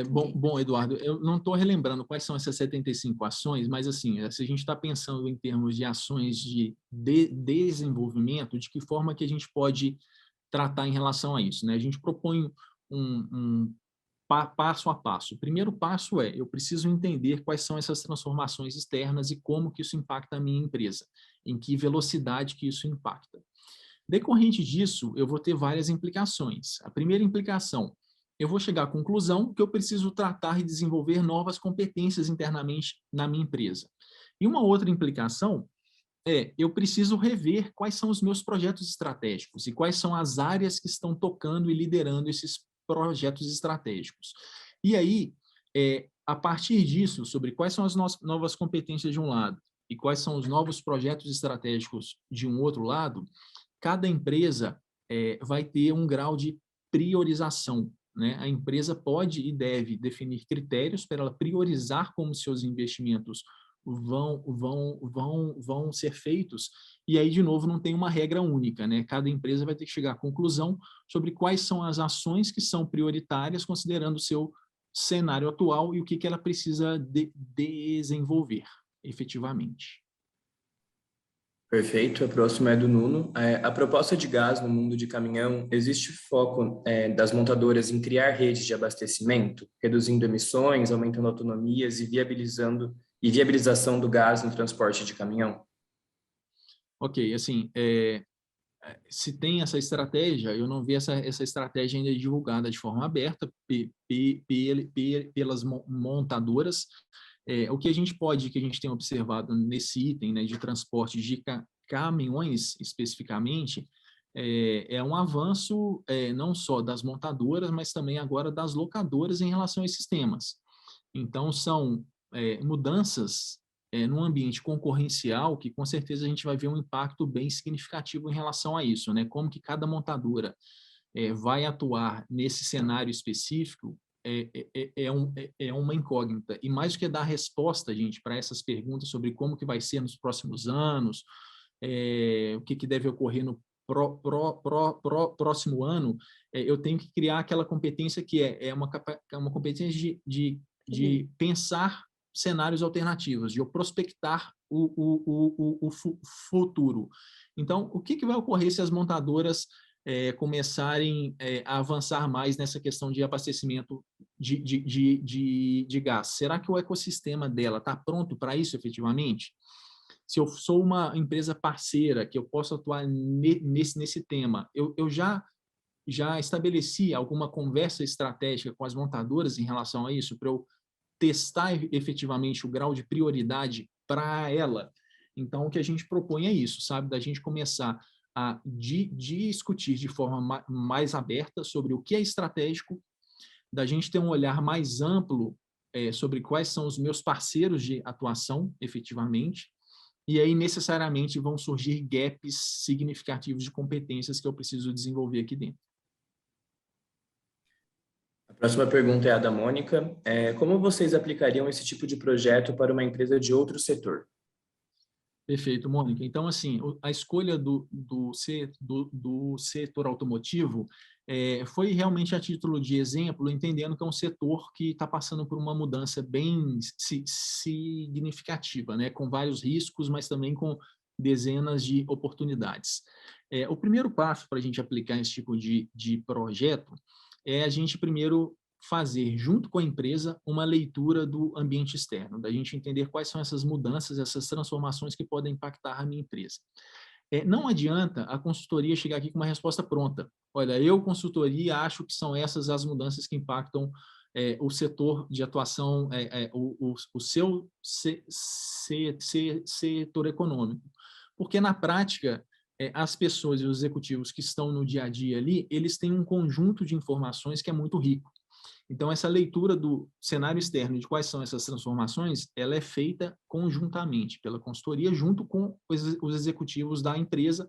Bom, Eduardo, eu não estou relembrando quais são essas 75 ações, mas assim, se a gente está pensando em termos de ações de desenvolvimento, de que forma que a gente pode tratar em relação a isso, né? A gente propõe um passo a passo. O primeiro passo eu preciso entender quais são essas transformações externas e como que isso impacta a minha empresa, em que velocidade que isso impacta. Decorrente disso, eu vou ter várias implicações. A primeira implicação, eu vou chegar à conclusão que eu preciso tratar e desenvolver novas competências internamente na minha empresa. E uma outra implicação eu preciso rever quais são os meus projetos estratégicos e quais são as áreas que estão tocando e liderando esses projetos estratégicos. E aí, a partir disso, sobre quais são as novas competências de um lado e quais são os novos projetos estratégicos de um outro lado, cada empresa vai ter um grau de priorização, né? A empresa pode e deve definir critérios para ela priorizar como seus investimentos vão ser feitos, e aí, de novo, não tem uma regra única, né? Cada empresa vai ter que chegar à conclusão sobre quais são as ações que são prioritárias, considerando o seu cenário atual e o que ela precisa desenvolver efetivamente. Perfeito, a próxima é do Nuno. A proposta de gás no mundo de caminhão, existe foco das montadoras em criar redes de abastecimento, reduzindo emissões, aumentando autonomias e viabilização do gás no transporte de caminhão? Ok, assim, se tem essa estratégia, eu não vi essa estratégia ainda divulgada de forma aberta pelas montadoras. O que a gente tem observado nesse item, né, de transporte de caminhões, especificamente, é um avanço não só das montadoras, mas também agora das locadoras em relação a esses temas. Então, são mudanças num ambiente concorrencial que, com certeza, a gente vai ver um impacto bem significativo em relação a isso, né? Como que cada montadora vai atuar nesse cenário específico é uma incógnita. E mais do que dar resposta, gente, para essas perguntas sobre como que vai ser nos próximos anos, o que deve ocorrer no próximo ano, eu tenho que criar aquela competência que é uma competência de pensar cenários alternativos, de eu prospectar o futuro. Então, o que vai ocorrer se as montadoras começarem a avançar mais nessa questão de abastecimento de gás? Será que o ecossistema dela está pronto para isso efetivamente? Se eu sou uma empresa parceira, que eu posso atuar nesse tema, eu já estabeleci alguma conversa estratégica com as montadoras em relação a isso, para eu testar efetivamente o grau de prioridade para ela. Então, o que a gente propõe é isso, sabe? Da gente começar a discutir de forma mais aberta sobre o que é estratégico, da gente ter um olhar mais amplo sobre quais são os meus parceiros de atuação, efetivamente, e aí necessariamente vão surgir gaps significativos de competências que eu preciso desenvolver aqui dentro. A próxima pergunta é a da Mônica. Como vocês aplicariam esse tipo de projeto para uma empresa de outro setor? Perfeito, Mônica. Então, assim, a escolha do setor automotivo foi realmente a título de exemplo, entendendo que é um setor que está passando por uma mudança bem significativa, né? Com vários riscos, mas também com dezenas de oportunidades. O primeiro passo para a gente aplicar esse tipo de projeto é a gente primeiro fazer, junto com a empresa, uma leitura do ambiente externo, da gente entender quais são essas mudanças, essas transformações que podem impactar a minha empresa. Não adianta a consultoria chegar aqui com uma resposta pronta. Olha, eu, consultoria, acho que são essas as mudanças que impactam o setor de atuação, o seu setor econômico. Porque, na prática, as pessoas e os executivos que estão no dia a dia ali, eles têm um conjunto de informações que é muito rico. Então, essa leitura do cenário externo de quais são essas transformações, ela é feita conjuntamente pela consultoria, junto com os executivos da empresa.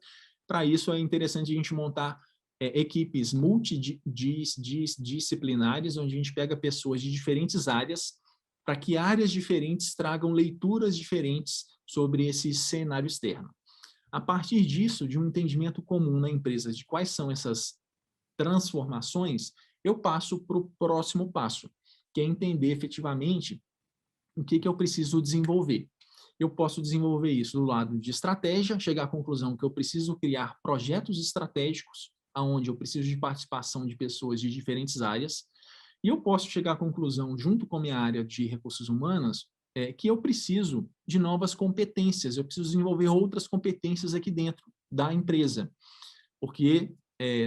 Para isso, é interessante a gente montar equipes multidisciplinares, onde a gente pega pessoas de diferentes áreas, para que áreas diferentes tragam leituras diferentes sobre esse cenário externo. A partir disso, de um entendimento comum na empresa de quais são essas transformações, eu passo para o próximo passo, que é entender efetivamente o que eu preciso desenvolver. Eu posso desenvolver isso do lado de estratégia, chegar à conclusão que eu preciso criar projetos estratégicos, onde eu preciso de participação de pessoas de diferentes áreas, e eu posso chegar à conclusão, junto com a minha área de recursos humanos, que eu preciso de novas competências, eu preciso desenvolver outras competências aqui dentro da empresa, porque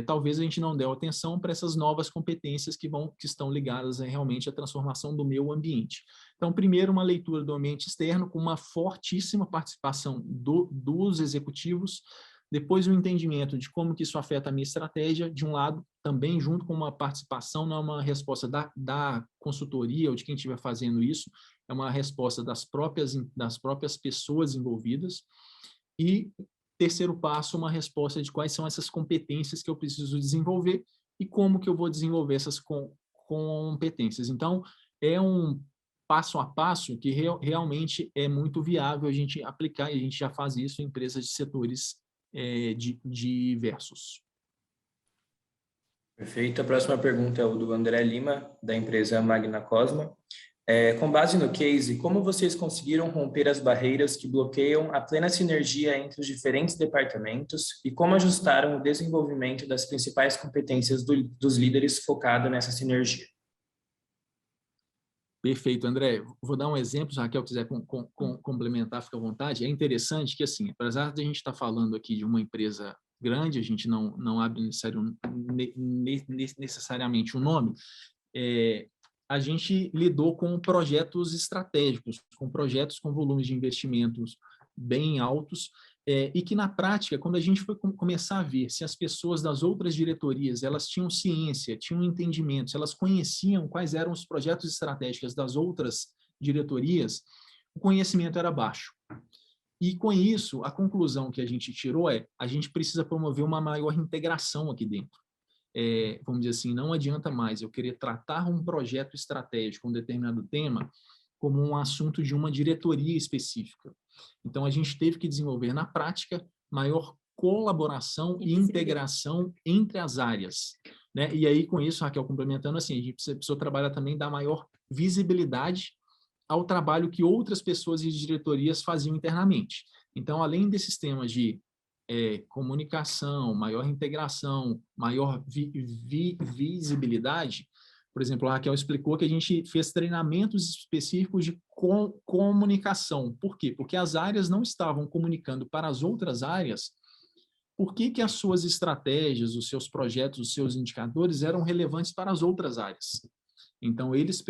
talvez a gente não dê atenção para essas novas competências que estão ligadas realmente à transformação do meio ambiente. Então, primeiro, uma leitura do ambiente externo com uma fortíssima participação dos executivos, depois o entendimento de como que isso afeta a minha estratégia, de um lado, também junto com uma participação, não é uma resposta da consultoria ou de quem estiver fazendo isso, é uma resposta das próprias pessoas envolvidas. E terceiro passo, uma resposta de quais são essas competências que eu preciso desenvolver e como que eu vou desenvolver essas competências. Então, é um passo a passo que realmente é muito viável a gente aplicar, e a gente já faz isso em empresas de setores diversos. Perfeito. A próxima pergunta é o do André Lima, da empresa Magna Cosma. Com base no case, como vocês conseguiram romper as barreiras que bloqueiam a plena sinergia entre os diferentes departamentos e como ajustaram o desenvolvimento das principais competências dos líderes focado nessa sinergia? Perfeito, André. Vou dar um exemplo, se a Raquel quiser complementar, fica à vontade. É interessante que, assim, apesar de a gente estar falando aqui de uma empresa grande, a gente não abre necessariamente o nome, a gente lidou com projetos estratégicos, com projetos com volumes de investimentos bem altos, e que na prática, quando a gente foi começar a ver se as pessoas das outras diretorias, elas tinham ciência, tinham entendimento, se elas conheciam quais eram os projetos estratégicos das outras diretorias, o conhecimento era baixo. E com isso, a conclusão que a gente tirou a gente precisa promover uma maior integração aqui dentro. Vamos dizer assim, não adianta mais eu querer tratar um projeto estratégico, um determinado tema, como um assunto de uma diretoria específica. Então, a gente teve que desenvolver na prática maior colaboração e integração entre as áreas, né? E aí, com isso, Raquel, complementando assim, a gente precisou trabalhar também da maior visibilidade ao trabalho que outras pessoas e diretorias faziam internamente. Então, além desses temas de comunicação, maior integração, maior visibilidade. Por exemplo, a Raquel explicou que a gente fez treinamentos específicos de comunicação. Por quê? Porque as áreas não estavam comunicando para as outras áreas por que as suas estratégias, os seus projetos, os seus indicadores eram relevantes para as outras áreas. Então, eles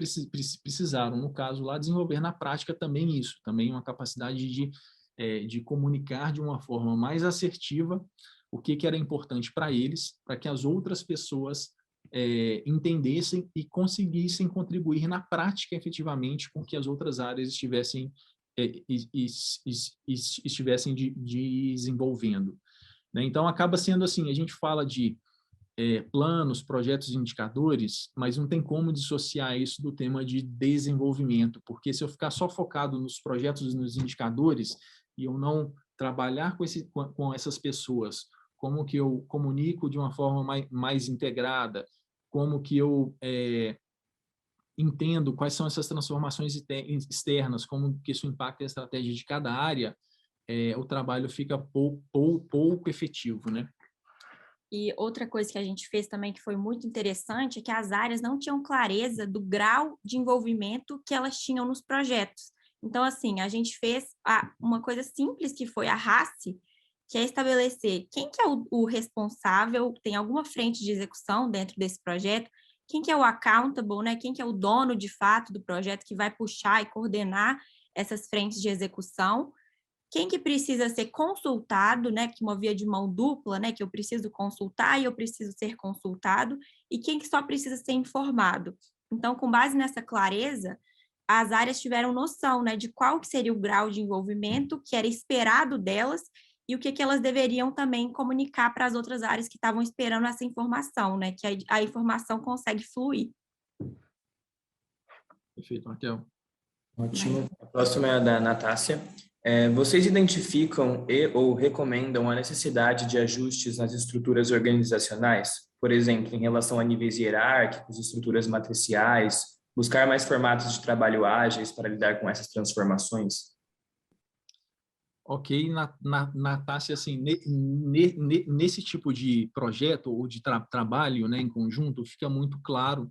precisaram, no caso lá, desenvolver na prática também isso, também uma capacidade de comunicar de uma forma mais assertiva o que era importante para eles, para que as outras pessoas entendessem e conseguissem contribuir na prática efetivamente com que as outras áreas estivessem desenvolvendo. Né? Então, acaba sendo assim, a gente fala de planos, projetos e indicadores, mas não tem como dissociar isso do tema de desenvolvimento, porque se eu ficar só focado nos projetos e nos indicadores, e eu não trabalhar com essas pessoas, como que eu comunico de uma forma mais integrada, como que eu entendo quais são essas transformações externas, como que isso impacta a estratégia de cada área, o trabalho fica pouco efetivo, né? E outra coisa que a gente fez também que foi muito interessante é que as áreas não tinham clareza do grau de envolvimento que elas tinham nos projetos. Então, assim, a gente fez uma coisa simples que foi a RACE, que é estabelecer quem que é o responsável, tem alguma frente de execução dentro desse projeto, quem que é o accountable, né? Quem que é o dono de fato do projeto que vai puxar e coordenar essas frentes de execução, quem que precisa ser consultado, né, que uma via de mão dupla, né, que eu preciso consultar e eu preciso ser consultado, e quem que só precisa ser informado. Então, com base nessa clareza, as áreas tiveram noção, né, de qual que seria o grau de envolvimento que era esperado delas e o que elas deveriam também comunicar para as outras áreas que estavam esperando essa informação, né, que a informação consegue fluir. Perfeito, Raquel. Ótimo. A próxima é a da Natácia. Vocês identificam ou recomendam a necessidade de ajustes nas estruturas organizacionais? Por exemplo, em relação a níveis hierárquicos, estruturas matriciais, buscar mais formatos de trabalho ágeis para lidar com essas transformações? Ok, Natácia, assim, nesse tipo de projeto ou de trabalho, né, em conjunto, fica muito claro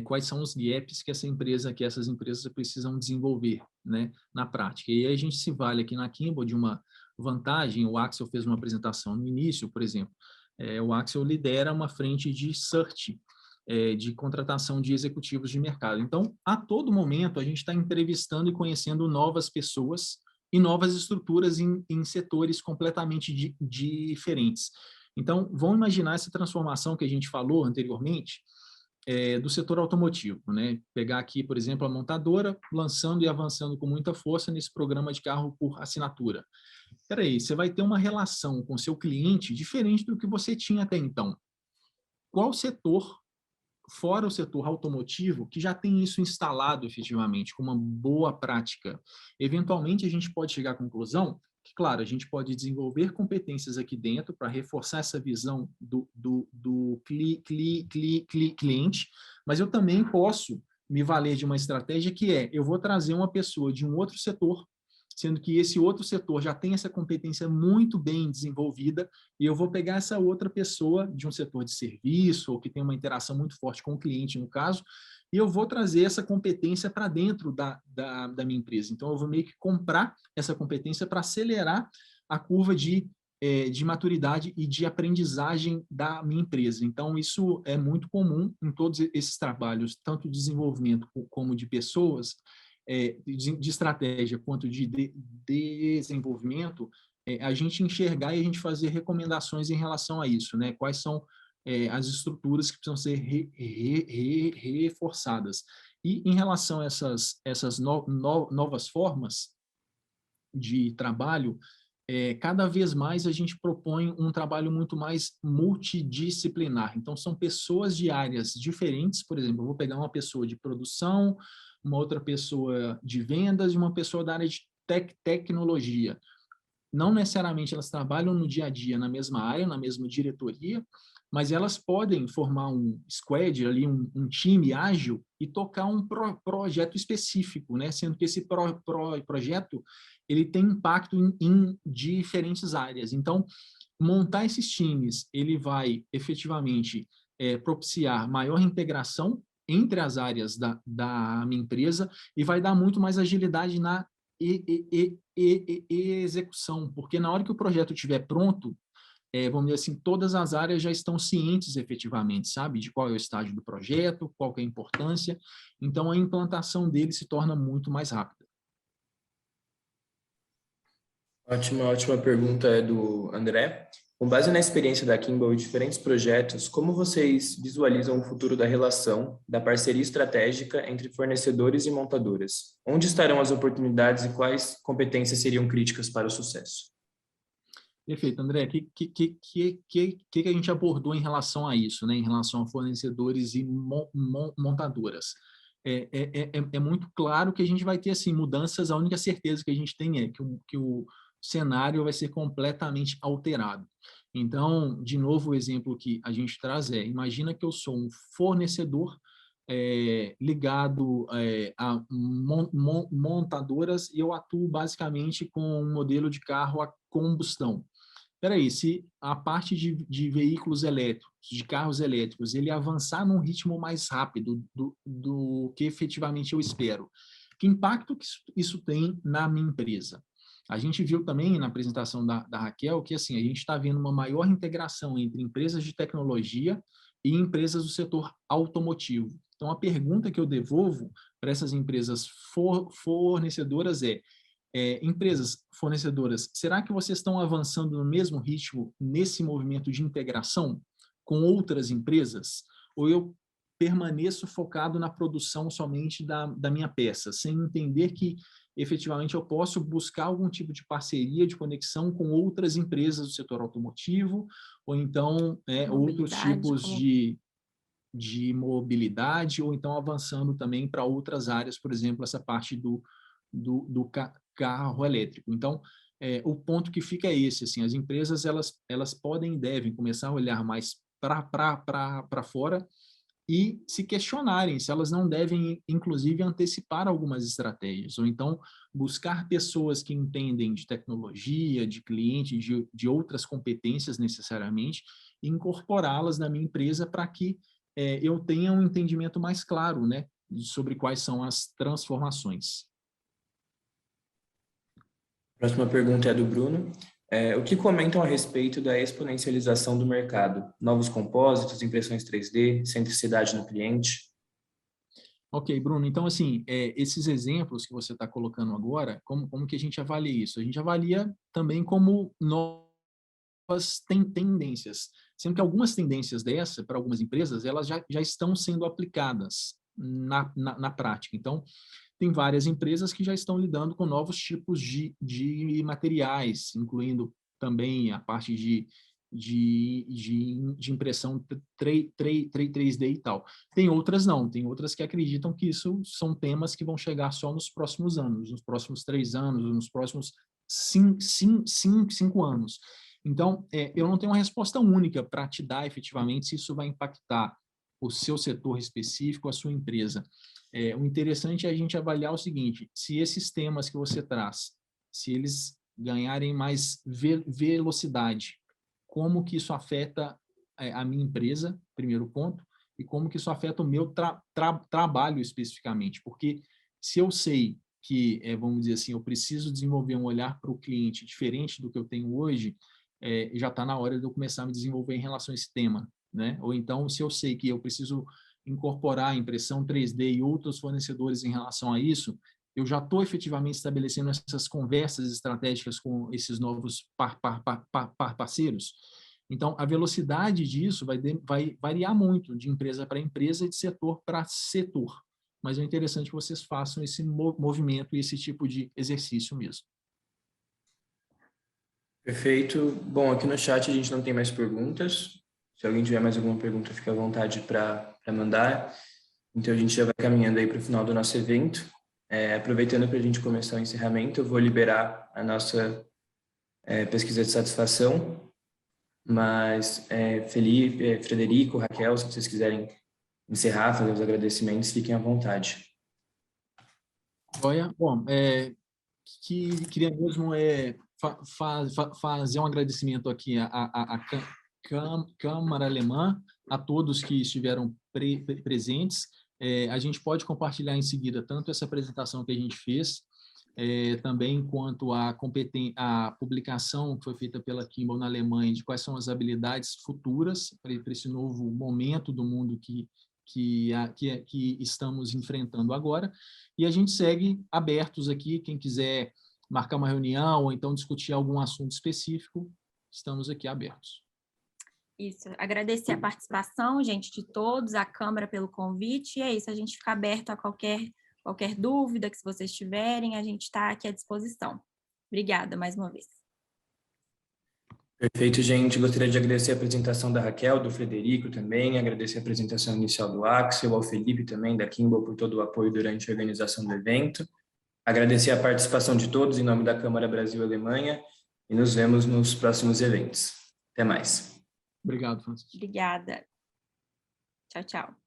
quais são os gaps que essas empresas precisam desenvolver, né, na prática. E aí a gente se vale aqui na Kimball de uma vantagem, o Axel fez uma apresentação no início, por exemplo, O Axel lidera uma frente de search, de contratação de executivos de mercado. Então, a todo momento, a gente está entrevistando e conhecendo novas pessoas e novas estruturas em setores completamente diferentes. Então, vamos imaginar essa transformação que a gente falou anteriormente, do setor automotivo, né? Pegar aqui, por exemplo, a montadora lançando e avançando com muita força nesse programa de carro por assinatura. Espera aí, você vai ter uma relação com seu cliente diferente do que você tinha até então. Qual setor, fora o setor automotivo, que já tem isso instalado efetivamente, com uma boa prática? Eventualmente, a gente pode chegar à conclusão que, claro, a gente pode desenvolver competências aqui dentro para reforçar essa visão do cliente, mas eu também posso me valer de uma estratégia que eu vou trazer uma pessoa de um outro setor, sendo que esse outro setor já tem essa competência muito bem desenvolvida, e eu vou pegar essa outra pessoa de um setor de serviço, ou que tem uma interação muito forte com o cliente, no caso, e eu vou trazer essa competência para dentro da minha empresa. Então, eu vou meio que comprar essa competência para acelerar a curva de maturidade e de aprendizagem da minha empresa. Então, isso é muito comum em todos esses trabalhos, tanto de desenvolvimento como de pessoas, de estratégia quanto de desenvolvimento, a gente enxergar e a gente fazer recomendações em relação a isso, né? Quais são as estruturas que precisam ser reforçadas. E em relação a essas novas formas de trabalho, cada vez mais a gente propõe um trabalho muito mais multidisciplinar. Então, são pessoas de áreas diferentes. Por exemplo, eu vou pegar uma pessoa de produção, uma outra pessoa de vendas e uma pessoa da área de tecnologia. Não necessariamente elas trabalham no dia a dia na mesma área, na mesma diretoria, mas elas podem formar um squad, ali, um time ágil e tocar um projeto específico, né? Sendo que esse projeto ele tem impacto em diferentes áreas. Então, montar esses times, ele vai efetivamente propiciar maior integração entre as áreas da minha empresa e vai dar muito mais agilidade na execução, porque na hora que o projeto estiver pronto, vamos dizer assim, todas as áreas já estão cientes efetivamente, sabe, de qual é o estágio do projeto, qual que é a importância, então a implantação dele se torna muito mais rápida. Ótima pergunta é do André. Com base na experiência da Kimball e diferentes projetos, como vocês visualizam o futuro da relação, da parceria estratégica entre fornecedores e montadoras? Onde estarão as oportunidades e quais competências seriam críticas para o sucesso? Perfeito, André. O que a gente abordou em relação a isso, né? Em relação a fornecedores e montadoras? É muito claro que a gente vai ter assim, mudanças, a única certeza que a gente tem é que o cenário vai ser completamente alterado. Então, de novo, o exemplo que a gente traz imagina que eu sou um fornecedor ligado a montadoras e eu atuo basicamente com um modelo de carro a combustão. Espera aí, se a parte de veículos elétricos, de carros elétricos, ele avançar num ritmo mais rápido do que efetivamente eu espero, que impacto que isso tem na minha empresa? A gente viu também na apresentação da Raquel que assim, a gente está vendo uma maior integração entre empresas de tecnologia e empresas do setor automotivo. Então, a pergunta que eu devolvo para essas empresas fornecedoras empresas fornecedoras, será que vocês estão avançando no mesmo ritmo nesse movimento de integração com outras empresas? Ou eu permaneço focado na produção somente da minha peça, sem entender que efetivamente eu posso buscar algum tipo de parceria, de conexão com outras empresas do setor automotivo, ou então outros tipos de mobilidade, ou então avançando também para outras áreas, por exemplo, essa parte do carro elétrico. Então, o ponto que fica é esse, assim, as empresas elas podem e devem começar a olhar mais para fora e se questionarem se elas não devem, inclusive, antecipar algumas estratégias, ou então buscar pessoas que entendem de tecnologia, de cliente, de outras competências necessariamente, e incorporá-las na minha empresa para que eu tenha um entendimento mais claro, né, sobre quais são as transformações. Próxima pergunta é do Bruno. O que comentam a respeito da exponencialização do mercado? Novos compósitos, impressões 3D, centricidade no cliente? Ok, Bruno. Então, assim, esses exemplos que você está colocando agora, como que a gente avalia isso? A gente avalia também como novas tendências, sendo que algumas tendências dessa, para algumas empresas, elas já estão sendo aplicadas na prática. Então, tem várias empresas que já estão lidando com novos tipos de materiais, incluindo também a parte de impressão 3D e tal. Tem outras não, tem outras que acreditam que isso são temas que vão chegar só nos próximos anos, nos próximos 3 anos, nos próximos 5 anos. Então, eu não tenho uma resposta única para te dar efetivamente se isso vai impactar o seu setor específico, a sua empresa. O interessante é a gente avaliar o seguinte: se esses temas que você traz, se eles ganharem mais velocidade, como que isso afeta a minha empresa, primeiro ponto, e como que isso afeta o meu trabalho especificamente. Porque se eu sei que, vamos dizer assim, eu preciso desenvolver um olhar para o cliente diferente do que eu tenho hoje, já está na hora de eu começar a me desenvolver em relação a esse tema, né? Ou então, se eu sei que eu preciso incorporar a impressão 3D e outros fornecedores em relação a isso, eu já estou efetivamente estabelecendo essas conversas estratégicas com esses novos parceiros. Então, a velocidade disso vai variar muito de empresa para empresa e de setor para setor. Mas é interessante que vocês façam esse movimento e esse tipo de exercício mesmo. Perfeito. Bom, aqui no chat a gente não tem mais perguntas. Se alguém tiver mais alguma pergunta, fique à vontade para mandar. Então, a gente já vai caminhando aí para o final do nosso evento. Aproveitando para a gente começar o encerramento, eu vou liberar a nossa pesquisa de satisfação. Mas, Felipe, Frederico, Raquel, se vocês quiserem encerrar, fazer os agradecimentos, fiquem à vontade. Olha, bom, queria mesmo fazer um agradecimento aqui à Câmara Alemã, a todos que estiveram presentes. A gente pode compartilhar em seguida tanto essa apresentação que a gente fez, também quanto a publicação que foi feita pela Kimball na Alemanha de quais são as habilidades futuras para esse novo momento do mundo que estamos enfrentando agora. E a gente segue abertos aqui, quem quiser marcar uma reunião ou então discutir algum assunto específico, estamos aqui abertos. Isso, agradecer a participação, gente, de todos, a Câmara pelo convite, e é isso, a gente fica aberto a qualquer dúvida que vocês tiverem, a gente está aqui à disposição. Obrigada mais uma vez. Perfeito, gente. Gostaria de agradecer a apresentação da Raquel, do Frederico também, agradecer a apresentação inicial do Axel, ao Felipe também, da Kimball, por todo o apoio durante a organização do evento. Agradecer a participação de todos em nome da Câmara Brasil-Alemanha e nos vemos nos próximos eventos. Até mais. Obrigado, Francisco. Obrigada. Tchau, tchau.